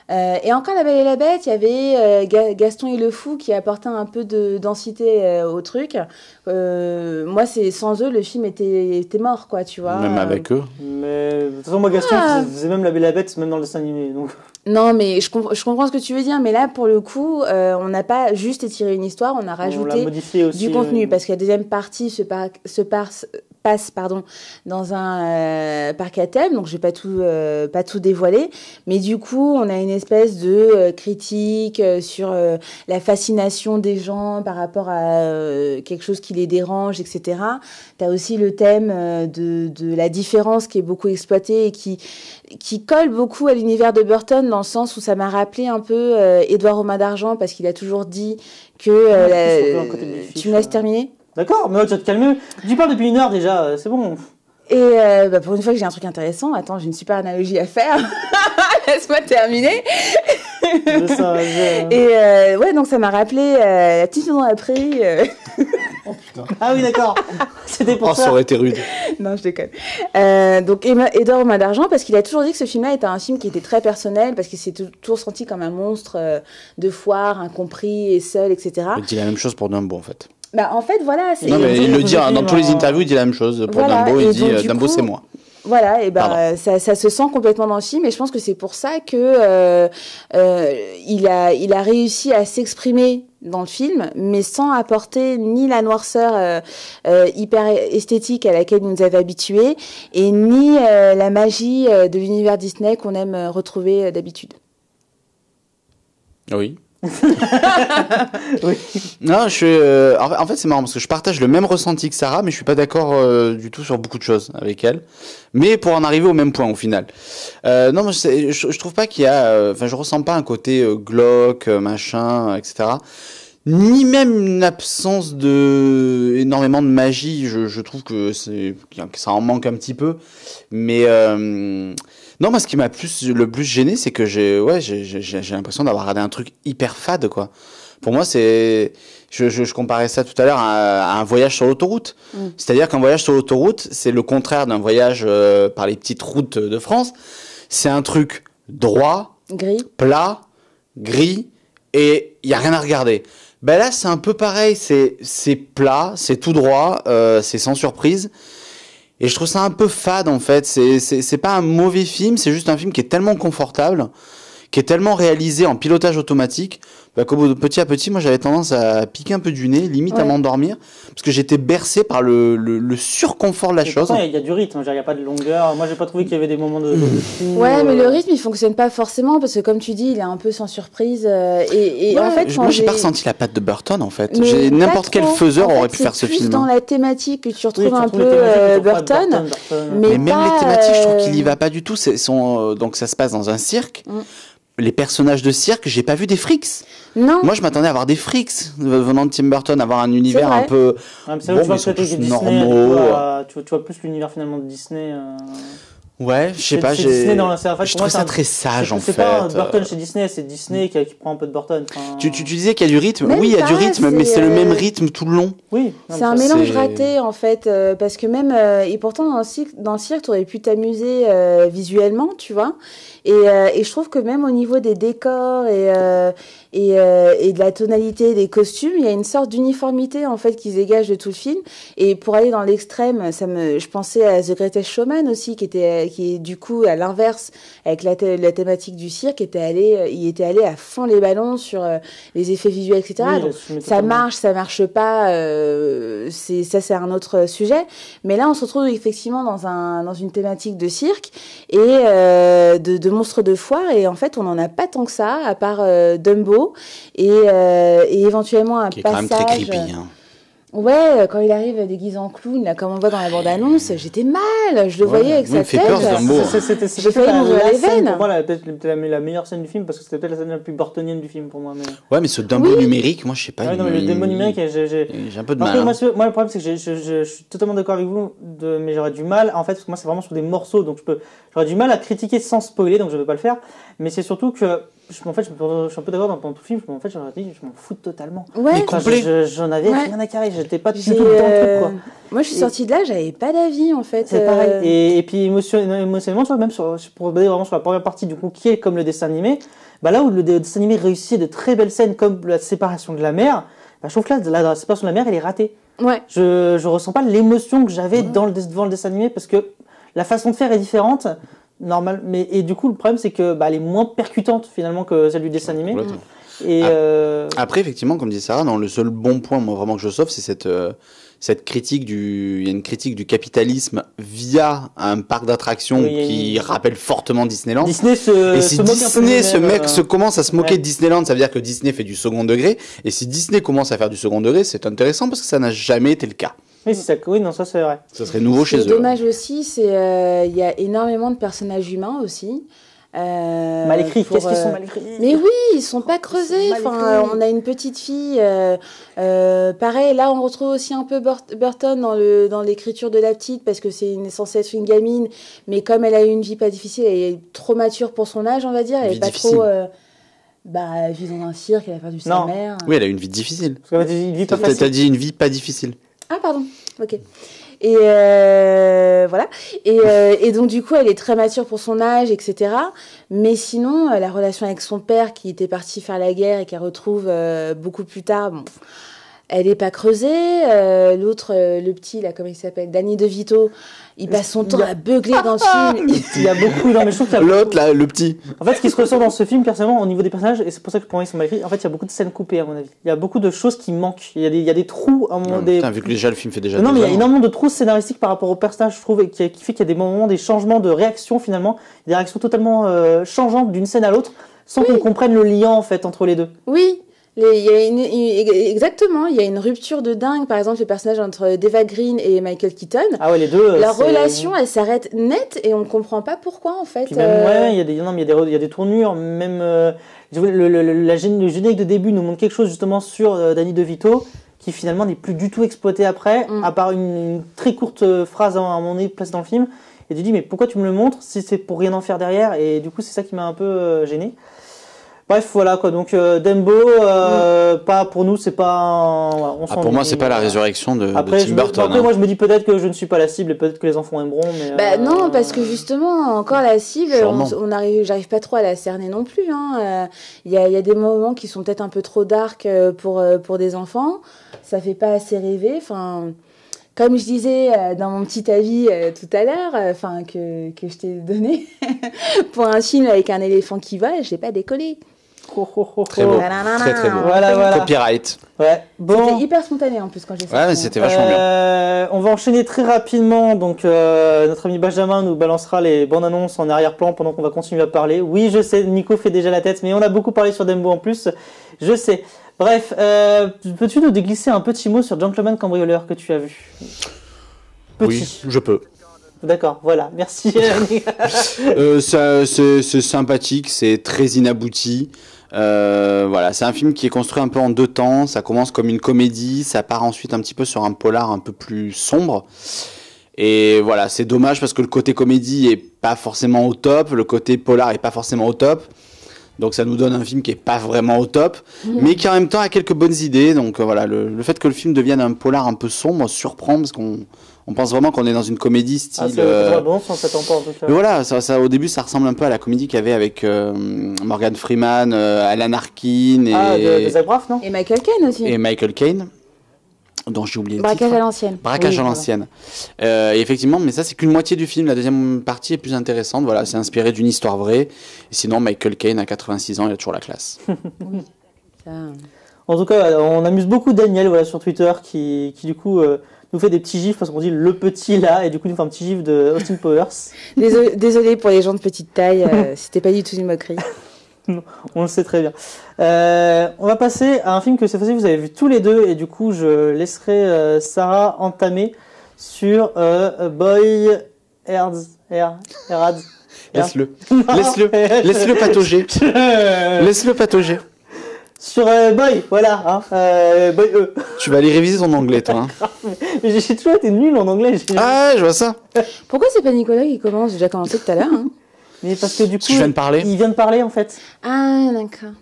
Et encore La Belle et la Bête, il y avait Gaston et le Fou qui apportait un peu de densité au truc. Moi, sans eux, le film était mort, quoi, tu vois. Même avec eux. Mais de toute façon, moi, Gaston, faisait même La Belle et la Bête, même dans le dessin animé. Donc... Non, mais je comprends ce que tu veux dire, mais là, pour le coup, on n'a pas juste étiré une histoire, on a rajouté du contenu, parce que la deuxième partie se passe dans un parc à thème, donc je vais pas tout dévoiler, mais du coup, on a une espèce de critique sur la fascination des gens par rapport à quelque chose qui les dérange, etc. T'as aussi le thème de la différence qui est beaucoup exploité et qui colle beaucoup à l'univers de Burton, dans le sens où ça m'a rappelé un peu Édouard aux mains d'argent, parce qu'il a toujours dit que... tu me laisses terminer ? D'accord, mais tu vas te calmer. Tu parles depuis 1 heure déjà, c'est bon. Et pour une fois que j'ai un truc intéressant, attends, j'ai une super analogie à faire. Laisse-moi terminer. Et donc ça m'a rappelé la petite maison dans la prairie. Oh putain. Ah oui, d'accord. C'était pour ça. Ça aurait été rude. Non, je déconne. Donc Édouard aux mains d'argent, parce qu'il a toujours dit que ce film-là était un film qui était très personnel, parce qu'il s'est toujours senti comme un monstre de foire, incompris et seul, etc. Il dit la même chose pour Dumbo, en fait. En fait, voilà. Non, mais il le dit dans tous les interviews, il dit la même chose. Pour Dumbo, il dit Dumbo, c'est moi. Voilà, et ça se sent complètement dans le film, et je pense que c'est pour ça que il a réussi à s'exprimer dans le film, mais sans apporter ni la noirceur hyper esthétique à laquelle il nous avait habitués, et ni la magie de l'univers Disney qu'on aime retrouver d'habitude. Oui. Oui. Non, en fait c'est marrant parce que je partage le même ressenti que Sarah, mais je suis pas d'accord du tout sur beaucoup de choses avec elle. Mais pour en arriver au même point au final. Non, mais je trouve pas qu'il y a, je ressens pas un côté glauque, machin, etc. Ni même une absence de énormément de magie. Je trouve que ça en manque un petit peu, mais non, moi, ce qui m'a le plus gêné, c'est que j'ai l'impression d'avoir regardé un truc hyper fade, quoi. Pour moi, je comparais ça tout à l'heure à un voyage sur l'autoroute. C'est-à-dire qu'un voyage sur l'autoroute, c'est le contraire d'un voyage par les petites routes de France. C'est un truc droit, plat, gris, et il y a rien à regarder. Ben là, c'est un peu pareil. C'est plat, c'est tout droit, c'est sans surprise. Et je trouve ça un peu fade, en fait. C'est pas un mauvais film, c'est juste un film qui est tellement confortable, qui est tellement réalisé en pilotage automatique. Petit à petit, moi j'avais tendance à piquer un peu du nez, limite à m'endormir, parce que j'étais bercé par le surconfort de la chose. Il y a du rythme, il n'y a pas de longueur. Moi j'ai pas trouvé qu'il y avait des moments de ouais, mais le rythme il fonctionne pas forcément, parce que comme tu dis, il est un peu sans surprise. Et en fait, moi j'ai pas ressenti la patte de Burton en fait. N'importe quel faiseur aurait pu faire ce film. C'est plus dans la thématique que tu retrouves un peu Burton. Mais même les thématiques, je trouve qu'il y va pas du tout. Donc ça se passe dans un cirque. Les personnages de cirque, j'ai pas vu des frics. Non. Moi, je m'attendais à avoir des frics venant de Tim Burton, avoir un univers un peu normaux. Tu vois plus l'univers finalement de Disney. Ouais, je sais pas, je trouve ça très sage en fait. C'est pas Burton chez Disney, c'est Disney qui prend un peu de Burton. Tu disais qu'il y a du rythme. Oui, il y a du rythme, mais c'est le même rythme tout le long. Oui. C'est un mélange raté en fait, parce que même et pourtant dans le cirque, tu aurais pu t'amuser visuellement, tu vois. Et je trouve que même au niveau des décors et de la tonalité des costumes, il y a une sorte d'uniformité en fait qui se dégage de tout le film. Et pour aller dans l'extrême, je pensais à The Greatest Showman aussi, qui est du coup à l'inverse avec la thématique du cirque, il était allé à fond les ballons sur les effets visuels, etc. Oui, donc ça marche pas. C'est un autre sujet. Mais là, on se retrouve effectivement dans une thématique de cirque et de monstres de foire, et en fait on n'en a pas tant que ça à part Dumbo et éventuellement un qui est passage quand même très creepy, hein. Ouais, quand il arrive déguisé en clown, là, comme on voit dans la bande-annonce, j'étais mal, je le voyais avec sa tête. J'ai failli m'ouvrir les veines. Pour moi, peut-être la meilleure scène du film, parce que c'était peut-être la scène la plus burtonienne du film pour moi. Mais... Ouais, mais ce Dumbo numérique, moi je sais pas. Ouais, non, mais le Dumbo numérique, j'ai un peu de mal. Moi, le problème, c'est que je suis totalement d'accord avec vous, mais j'aurais du mal. En fait, parce que moi, c'est vraiment sur des morceaux, donc j'aurais du mal à critiquer sans spoiler, donc je ne vais pas le faire. Mais c'est surtout que. En fait, je suis un peu d'accord dans tout le film. En fait, j'aurais dit, je m'en fous totalement. Ouais. J'en avais rien à carrer. J'étais pas du tout dans le truc, quoi. Moi, je suis sortie de là, j'avais pas d'avis, en fait. C'est pareil. Et puis, émotionnellement, tu vois, même pour regarder vraiment sur la première partie, du coup, qui est comme le dessin animé, bah là où le dessin animé réussit de très belles scènes comme la séparation de la mère, bah, je trouve que là, la séparation de la mère, elle est ratée. Ouais. Je ressens pas l'émotion que j'avais devant le dessin animé, parce que la façon de faire est différente. Normal, et du coup le problème c'est que elle est moins percutante finalement que celle du dessin animé. Et après effectivement comme dit Sarah, le seul bon point moi vraiment que je sauve c'est cette critique il y a une critique du capitalisme via un parc d'attractions qui rappelle fortement Disneyland. Disney commence à se moquer de Disneyland, ça veut dire que Disney fait du second degré, et si Disney commence à faire du second degré, c'est intéressant parce que ça n'a jamais été le cas. Oui, ça c'est vrai. Ça serait nouveau chez eux. Ce qui est dommage aussi, c'est il y a énormément de personnages humains aussi. Mal écrits, qu'est-ce qu'ils sont mal écrits? Mais oui, ils sont pas creusés. Enfin, on a une petite fille. Pareil, là, on retrouve aussi un peu Burton dans l'écriture de la petite, parce que c'est censé être une gamine, mais comme elle a eu une vie pas difficile, elle est trop mature pour son âge, on va dire. Elle est pas trop. Elle vit dans un cirque, elle a perdu sa mère. Oui, elle a une vie difficile. T'as dit une vie pas difficile. Ah pardon, ok. Et voilà. Et donc du coup, elle est très mature pour son âge, etc. Mais sinon, la relation avec son père, qui était parti faire la guerre et qu'elle retrouve beaucoup plus tard, bon, elle n'est pas creusée. L'autre, le petit, là, comment il s'appelle, Danny DeVito, il passe son temps à beugler dans le film. Il y a beaucoup, non mais je trouve qu'il y a l'autre, là, le petit. En fait, ce qui se ressent dans ce film, personnellement, au niveau des personnages, et c'est pour ça que pour moi ils sont mal écrits, en fait, il y a beaucoup de scènes coupées, à mon avis. Il y a beaucoup de choses qui manquent. Il y a des trous à un moment. Putain, vu que déjà le film fait déjà. Non, mais il y a énormément de trous scénaristiques par rapport aux personnages, je trouve, et qui fait qu'il y a des moments, des changements de réaction finalement, des réactions totalement changeantes d'une scène à l'autre, sans qu'on comprenne le lien en fait entre les deux. Oui. Exactement, il y a une rupture de dingue. Par exemple, le personnage entre Deva Green et Michael Keaton. Ah ouais, les deux. Leur relation, elle s'arrête net et on comprend pas pourquoi en fait. Puis même, il y a des tournures. Même le générique de début nous montre quelque chose justement sur Danny DeVito qui finalement n'est plus du tout exploité après, à part une très courte phrase à un moment donné placée dans le film. Et tu dis mais pourquoi tu me le montres si c'est pour rien en faire derrière? Et du coup c'est ça qui m'a un peu gêné. Bref, voilà quoi. Donc Dumbo, pas pour nous, c'est pas. Pour moi, c'est pas la résurrection de Tim Burton. Après, moi, je me dis peut-être que je ne suis pas la cible et peut-être que les enfants aimeront. Mais non, parce que justement, encore la cible, j'arrive pas trop à la cerner non plus. Il y a des moments qui sont peut-être un peu trop dark pour des enfants. Ça fait pas assez rêver. Enfin. Comme je disais dans mon petit avis tout à l'heure, que je t'ai donné, pour un film avec un éléphant qui vole, je l'ai pas décollé. Très beau, très beau. Voilà. Copyright. Ouais. Bon. C'était hyper spontané en plus quand j'ai fait ça. Ouais, mais c'était vachement bien. On va enchaîner très rapidement. Donc, notre ami Benjamin nous balancera les bandes annonces en arrière-plan pendant qu'on va continuer à parler. Oui, je sais, Nico fait déjà la tête, mais on a beaucoup parlé sur Dumbo en plus. Je sais. Bref, peux-tu nous déglisser un petit mot sur Gentleman Cambrioleur que tu as vu? Oui, je peux. D'accord, voilà, merci. C'est sympathique, c'est très inabouti. Voilà, c'est un film qui est construit un peu en deux temps. Ça commence comme une comédie, ça part ensuite un petit peu sur un polar un peu plus sombre. Et voilà, c'est dommage parce que le côté comédie est pas forcément au top, le côté polar est pas forcément au top. Donc ça nous donne un film qui est pas vraiment au top, mais qui en même temps a quelques bonnes idées. Donc voilà, le fait que le film devienne un polar un peu sombre surprend parce qu'on pense vraiment qu'on est dans une comédie style. C'est bon, ça s'attend pas en tout cas. Mais voilà, ça au début ça ressemble un peu à la comédie qu'il y avait avec Morgan Freeman, Alan Arkin et Zach Braff, non? Et Michael Caine aussi. Et Michael Caine. Dont j'ai oublié le Braquage titre. à l'ancienne. Braquage à l'ancienne. Et effectivement, mais ça c'est qu'une moitié du film. La deuxième partie est plus intéressante. Voilà, c'est inspiré d'une histoire vraie. Et sinon, Michael Caine à 86 ans, il a toujours la classe. Oui. Ça... En tout cas, on amuse beaucoup Daniel sur Twitter qui du coup nous fait des petits gifs parce qu'on dit le petit là et du coup il nous fait un petit gif de Austin Powers. Désolé pour les gens de petite taille, c'était pas du tout une moquerie. Non, on le sait très bien. On va passer à un film que cette fois-ci vous avez vu tous les deux et du coup je laisserai Sarah entamer sur Boy Herds. Laisse-le patauger. Laisse-le patauger. Sur Boy, voilà. Boy E. Tu vas aller réviser ton anglais, toi. Mais j'ai toujours été nul en anglais. Ah, je vois ça. Pourquoi c'est pas Nicolas qui commence? J'ai déjà commencé tout à l'heure. Hein. Mais parce que du coup, il vient de parler en fait. Ah, d'accord.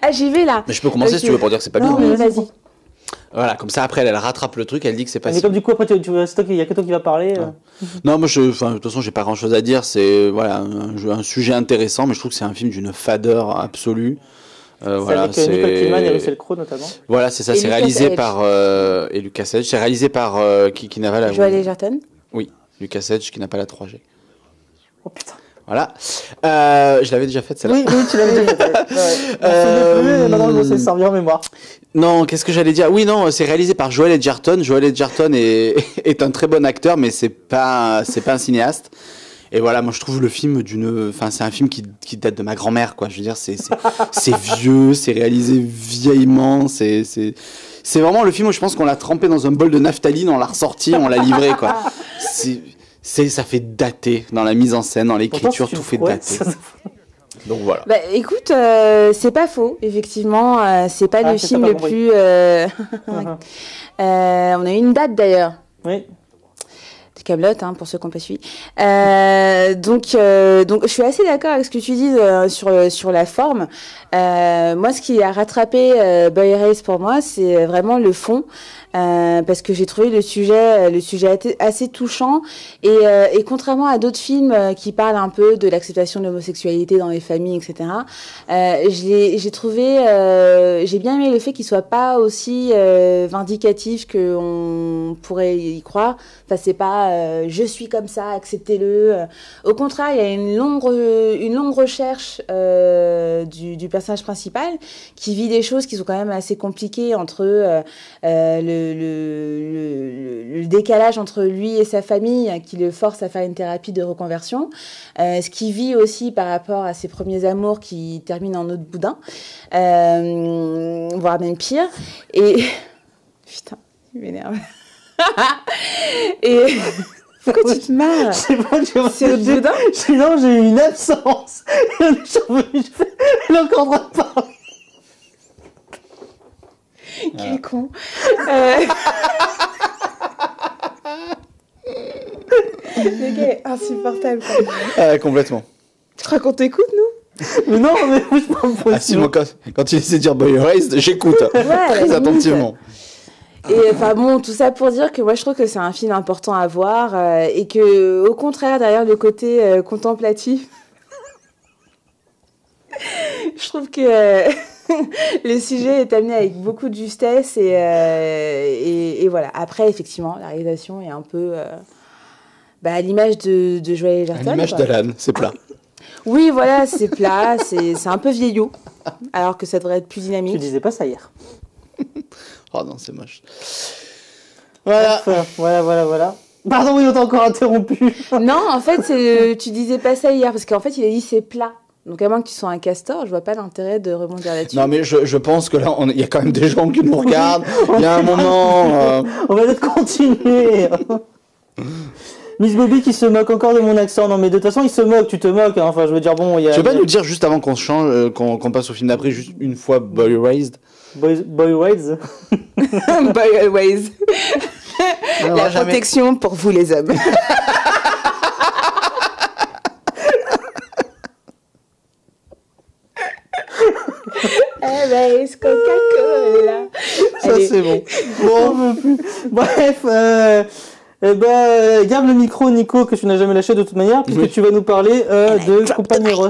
Ah, j'y vais là. Mais je peux commencer si tu veux pour dire que c'est pas bien. Non, vas-y. Voilà, comme ça après elle rattrape le truc, elle dit que c'est pas. Mais comme du coup après il y a que toi qui va parler. Non, moi de toute façon j'ai pas grand chose à dire. C'est voilà un sujet intéressant, mais je trouve que c'est un film d'une fadeur absolue. Voilà, avec Nicole Kidman et Russell Crowe notamment. Voilà, c'est ça. C'est réalisé par et Lucas Hedges. C'est réalisé par qui n'a pas la. Joel Edgerton. Oui, Lucas Hedges qui n'a pas la 3G. Oh putain. Voilà. Je l'avais déjà faite, celle-là. Oui, tu l'avais déjà faite. Maintenant, je sais servir en mémoire. Non, qu'est-ce que j'allais dire? Oui, non, c'est réalisé par Joel Edgerton. Joel Edgerton est un très bon acteur, mais c'est pas un cinéaste. Et voilà, moi je trouve le film c'est un film qui date de ma grand-mère, quoi. Je veux dire, c'est vieux, c'est réalisé vieillement, c'est vraiment le film où je pense qu'on l'a trempé dans un bol de naphtaline, on l'a ressorti, on l'a livré, quoi. Ça fait dater dans la mise en scène, dans l'écriture, tout fait dater. Donc voilà. Bah, écoute, c'est pas faux, effectivement. C'est pas le film le plus. On a eu une date d'ailleurs. Oui. De Kaamelott, pour ceux qui n'ont pas suivi. Donc, je suis assez d'accord avec ce que tu dis sur la forme. Moi, ce qui a rattrapé Boy Race pour moi, c'est vraiment le fond. Parce que j'ai trouvé le sujet assez touchant et contrairement à d'autres films qui parlent un peu de l'acceptation de l'homosexualité dans les familles, etc. J'ai bien aimé le fait qu'il soit pas aussi vindicatif que on pourrait y croire. Enfin, c'est pas je suis comme ça, acceptez-le. Au contraire, il y a une longue recherche du personnage principal qui vit des choses qui sont quand même assez compliquées entre le décalage entre lui et sa famille qui le force à faire une thérapie de reconversion, ce qu'il vit aussi par rapport à ses premiers amours qui terminent en eau de boudin, voire même pire. Et putain, il m'énerve. Et pourquoi tu te marres? C'est eau de boudin. Non, j'ai eu une absence. Elle est encore en train de parler. Quel con. Le gars est insupportable. Complètement. Tu crois qu'on t'écoute, nous? Mais non, mais moi je parle pas. Ah si, moi quand tu essaie de dire Boy Race, j'écoute très attentivement. Et enfin bon, tout ça pour dire que moi je trouve que c'est un film important à voir et que au contraire derrière le côté contemplatif, je trouve que le sujet est amené avec beaucoup de justesse et voilà. Après effectivement la réalisation est un peu à l'image de Joel Edgerton. À l'image d'Alan, c'est plat. Oui, voilà, c'est plat, c'est un peu vieillot, alors que ça devrait être plus dynamique. Tu disais pas ça hier. Oh non, c'est moche. Voilà. Voilà. Pardon, oui, on t'a encore interrompu. Non, en fait, tu disais pas ça hier, parce qu'en fait, il a dit c'est plat. Donc, à moins que tu sois un castor, je vois pas l'intérêt de rebondir là-dessus. Non, mais je pense que là, il y a quand même des gens qui nous regardent. Il y a un moment... On va peut-être continuer. Miss Bobby qui se moque encore de mon accent. Non, mais de toute façon, il se moque, tu te moques. Hein. Enfin, je veux dire, bon... Tu veux pas nous dire, juste avant qu'on change, qu'on passe au film d'après, juste une fois Boy Raised? Boy Raised. Boy Raised. La protection pour vous, les hommes. Raise Coca-Cola. Ça, c'est bon. Bon, on veut plus. Bref, garde le micro, Nico, que tu n'as jamais lâché de toute manière, puisque tu vas nous parler de Compañeros.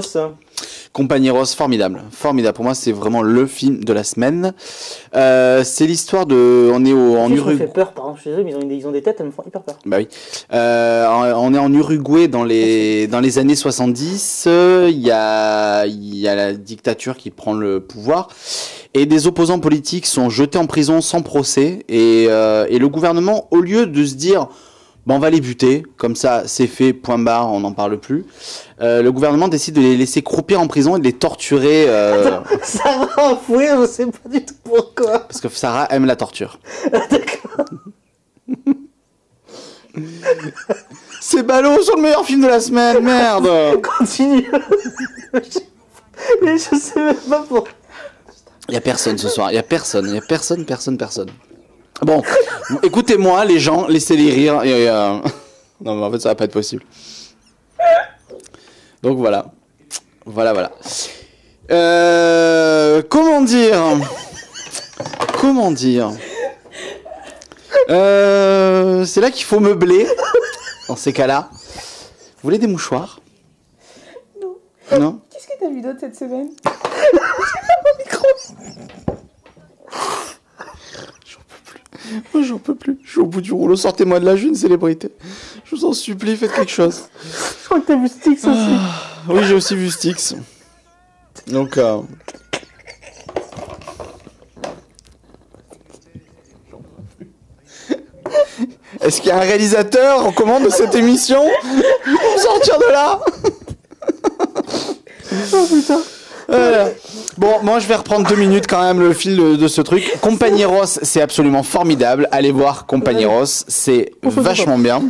Compañeros, formidable. Pour moi, c'est vraiment le film de la semaine. C'est l'histoire de... On est en Uruguay. Ça me fait peur, par exemple. Je suis désolé, mais ils ont des têtes, elles me font hyper peur. Bah oui. On est en Uruguay dans les années 70. Il y a la dictature qui prend le pouvoir. Et des opposants politiques sont jetés en prison sans procès. Et le gouvernement, au lieu de se dire... Bon, on va les buter, comme ça c'est fait, point barre, on n'en parle plus. Le gouvernement décide de les laisser croupir en prison et de les torturer. Attends, Sarah a fouillé, je sais pas du tout pourquoi. Parce que Sarah aime la torture. D'accord. C'est ballot sur le meilleur film de la semaine, merde. Continue. Je sais même pas pourquoi. Il y a personne ce soir, il y a personne. Bon, écoutez-moi les gens, laissez-les rire. Non mais en fait ça va pas être possible. Donc voilà. Comment dire c'est là qu'il faut meubler dans ces cas-là. Vous voulez des mouchoirs? Non. Qu'est-ce que t'as vu d'autre cette semaine? Mon micro. Moi, j'en peux plus. Je suis au bout du rouleau. Sortez-moi de là, je suis une célébrité. Je vous en supplie, faites quelque chose. Je crois que t'as vu Styx aussi. Oui, j'ai aussi vu Styx. Donc, est-ce qu'il y a un réalisateur en commande de cette émission pour sortir de là? Oh putain. Voilà. Bon, moi je vais reprendre 2 minutes quand même le fil de ce truc. Compañeros, c'est absolument formidable. Allez voir Compañeros, c'est vachement bien.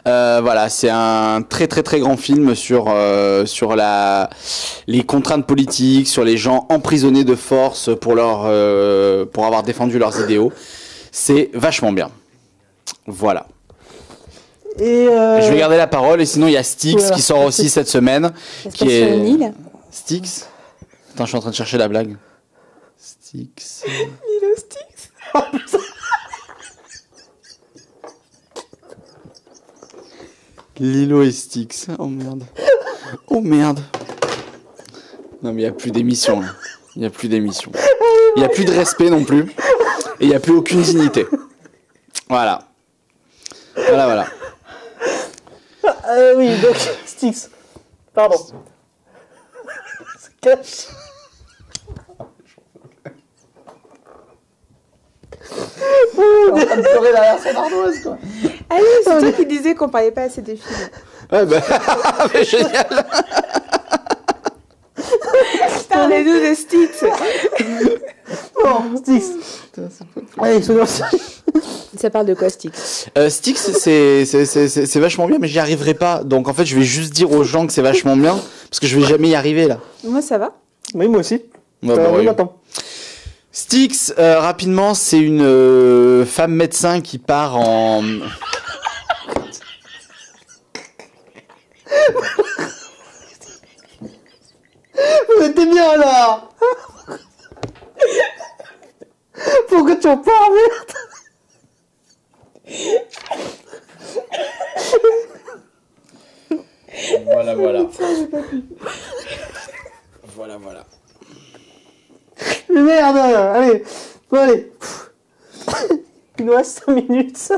Voilà, c'est un très très très grand film sur les contraintes politiques, sur les gens emprisonnés de force pour avoir défendu leurs idéaux. C'est vachement bien. Voilà. Et je vais garder la parole et sinon il y a Styx qui sort aussi cette semaine. Qui est sur une île. Styx. Attends, je suis en train de chercher la blague. Styx. Lilo Styx. Oh putain. Lilo et Styx. Oh merde. Oh merde. Non mais il n'y a plus d'émission. Il n'y a plus d'émission. Il n'y a plus de respect non plus. Et il n'y a plus aucune dignité. Voilà. Voilà. Oui, donc Styx. Pardon. Cache. On est en train de pleurer derrière son ardoise, quoi. Ah oui, c'est toi qui disais qu'on parlait pas assez des films. Ouais, bah, mais génial. Parlez-nous de Styx. Bon, Styx. Allez, ça parle de quoi, Styx? Styx, c'est vachement bien, mais j'y arriverai pas. Donc en fait, je vais juste dire aux gens que c'est vachement bien, parce que je vais jamais y arriver là. Moi, ça va. Oui, moi aussi. Ouais, oui. Attends. Styx, rapidement, c'est une femme médecin qui part en... Vous êtes bien là. Pourquoi tu en parles, merde? Voilà. Voilà. Mais merde, allez. Bon, allez. Il nous reste 5 minutes.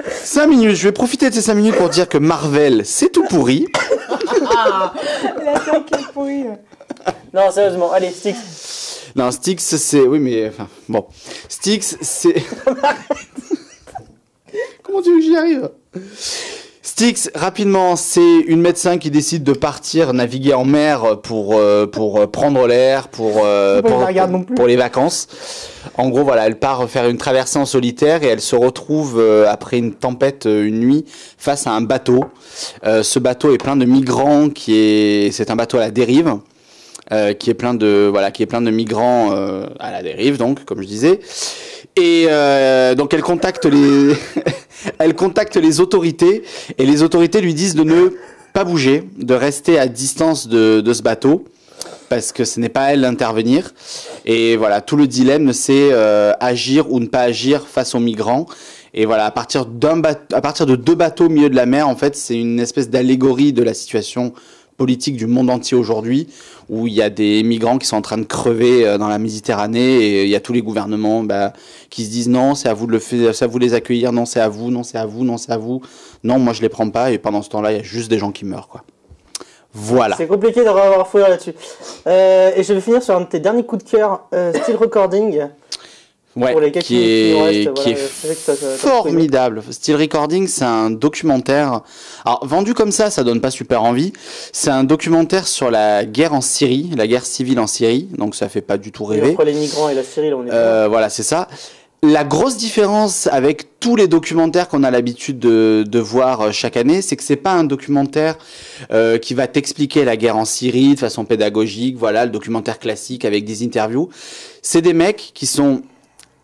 5 minutes, je vais profiter de ces 5 minutes pour dire que Marvel, c'est tout pourri. La tête qui est pourrie. Non, sérieusement, allez, Styx. Non, Styx, c'est... Oui, mais... Enfin, bon. Styx, c'est... Comment tu veux que j'y arrive ? Styx, rapidement, c'est une médecin qui décide de partir naviguer en mer pour prendre l'air, pour les vacances. En gros, voilà, elle part faire une traversée en solitaire et elle se retrouve, après une tempête, une nuit, face à un bateau. Ce bateau est plein de migrants, c'est un bateau à la dérive. Qui est plein de migrants à la dérive, donc, comme je disais. Et donc elle contacte les autorités et les autorités lui disent de ne pas bouger, de rester à distance de ce bateau parce que ce n'est pas à elle d'intervenir. Et voilà, tout le dilemme c'est agir ou ne pas agir face aux migrants. Et voilà, à partir de 2 bateaux au milieu de la mer, en fait, c'est une espèce d'allégorie de la situation politique du monde entier aujourd'hui, où il y a des migrants qui sont en train de crever dans la Méditerranée et il y a tous les gouvernements qui se disent non, c'est à vous de c'est à vous de les accueillir, non, c'est à vous, non, c'est à vous, non, c'est à vous, non, moi je les prends pas, et pendant ce temps-là, il y a juste des gens qui meurent, quoi. Voilà. C'est compliqué d'avoir fouillé là-dessus. Et je vais finir sur un de tes derniers coups de cœur, Steel Recording. Ouais, qui est formidable. Steel Recording, c'est un documentaire. Alors, vendu comme ça donne pas super envie. C'est un documentaire sur la guerre en Syrie, la guerre civile en Syrie. Donc, ça fait pas du tout rêver. Entre les migrants et la Syrie, là, on est voilà, c'est ça. La grosse différence avec tous les documentaires qu'on a l'habitude de voir chaque année, c'est que c'est pas un documentaire qui va t'expliquer la guerre en Syrie de façon pédagogique. Voilà, le documentaire classique avec des interviews. C'est des mecs qui sont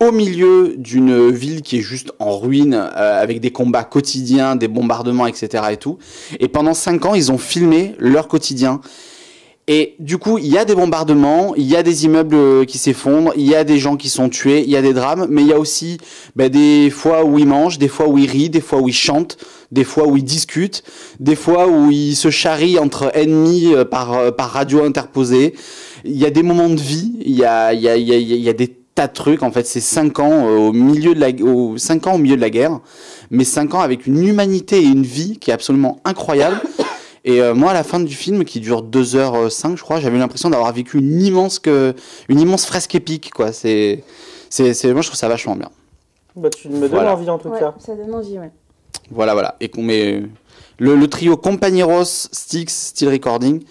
au milieu d'une ville qui est juste en ruine, avec des combats quotidiens, des bombardements, etc. et tout. Et pendant 5 ans, ils ont filmé leur quotidien. Et du coup, il y a des bombardements, il y a des immeubles qui s'effondrent, il y a des gens qui sont tués, il y a des drames, mais il y a aussi des fois où ils mangent, des fois où ils rient, des fois où ils chantent, des fois où ils discutent, des fois où ils se charrient entre ennemis par radio interposée. Il y a des moments de vie, il y a des tas de trucs. En fait, c'est 5 ans au milieu de la guerre, mais 5 ans avec une humanité et une vie qui est absolument incroyable. Et moi, à la fin du film, qui dure 2h05, je crois, j'avais l'impression d'avoir vécu une immense fresque épique, quoi. Moi, je trouve ça vachement bien. Tu me donnes envie, en tout cas. Ça donne envie, ouais. Voilà. Et qu'on met le trio Compañeros, Styx, Steel Recording,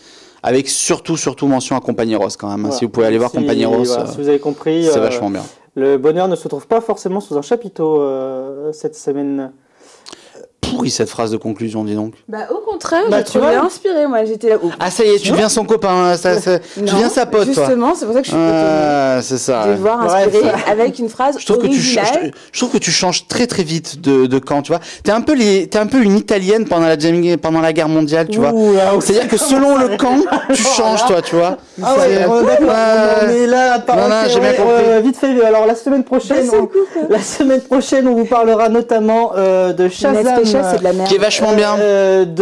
avec surtout mention à Compañeros quand même. Voilà. Si vous pouvez aller voir Compañeros, si vous avez compris, c'est vachement bien. Le bonheur ne se trouve pas forcément sous un chapiteau cette semaine. Pourri cette phrase de conclusion, dis donc. Au contraire, j'ai trouvé inspiré, moi, j'étais là. Ah, ça y est, tu deviens son copain, tu deviens sa pote, justement, c'est pour ça que je suis étonnée. C'est ça. De voir inspiré avec une phrase originale. Je trouve que tu changes très très vite de camp, tu vois. T'es un peu une italienne pendant la guerre mondiale, tu vois. C'est-à-dire que selon le camp, tu changes, toi, tu vois. Ah ouais, d'accord. Mais là, j'ai bien compris. Vite fait, alors la semaine prochaine, on vous parlera notamment de Shazam. C'est de la merde. Qui est vachement bien.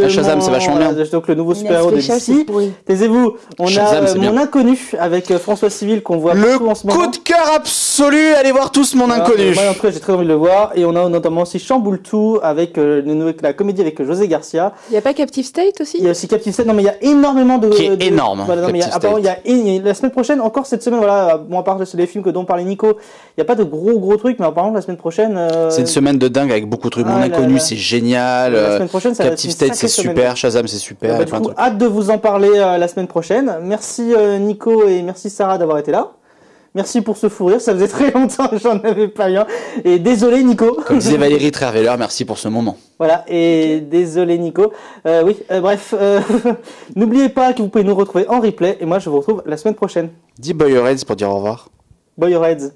Shazam, c'est vachement bien. Donc le nouveau super-héros de DC. Taisez-vous, on a Mon Inconnu avec François Civil qu'on voit partout en ce moment. Le coup de cœur absolu, allez voir tous Mon Inconnu. Moi, en tout cas, j'ai très envie de le voir. Et on a notamment aussi Chamboule Tout avec la comédie avec José Garcia. Il n'y a pas Captive State aussi? Il y a aussi Captive State. Non, mais il y a énormément de. Qui est énorme. Voilà, apparemment, il y a la semaine prochaine, encore cette semaine, voilà. Bon, à part les films dont parlait Nico, il n'y a pas de gros trucs, mais apparemment, la semaine prochaine. C'est une semaine de dingue avec beaucoup de trucs. Mon Inconnu, c'est génial. La semaine prochaine, Captive State, c'est super. Shazam, c'est super. Du coup, hâte de vous en parler la semaine prochaine. Merci Nico et merci Sarah d'avoir été là. Merci pour ce fou rire, ça faisait très longtemps que j'en avais pas eu un. Et désolé Nico. Comme disait Valérie Trierweiler, merci pour ce moment. Voilà, et désolé Nico. Bref, n'oubliez pas que vous pouvez nous retrouver en replay. Et moi, je vous retrouve la semaine prochaine. Dis Boy Your Heads pour dire au revoir. Boy Your Heads.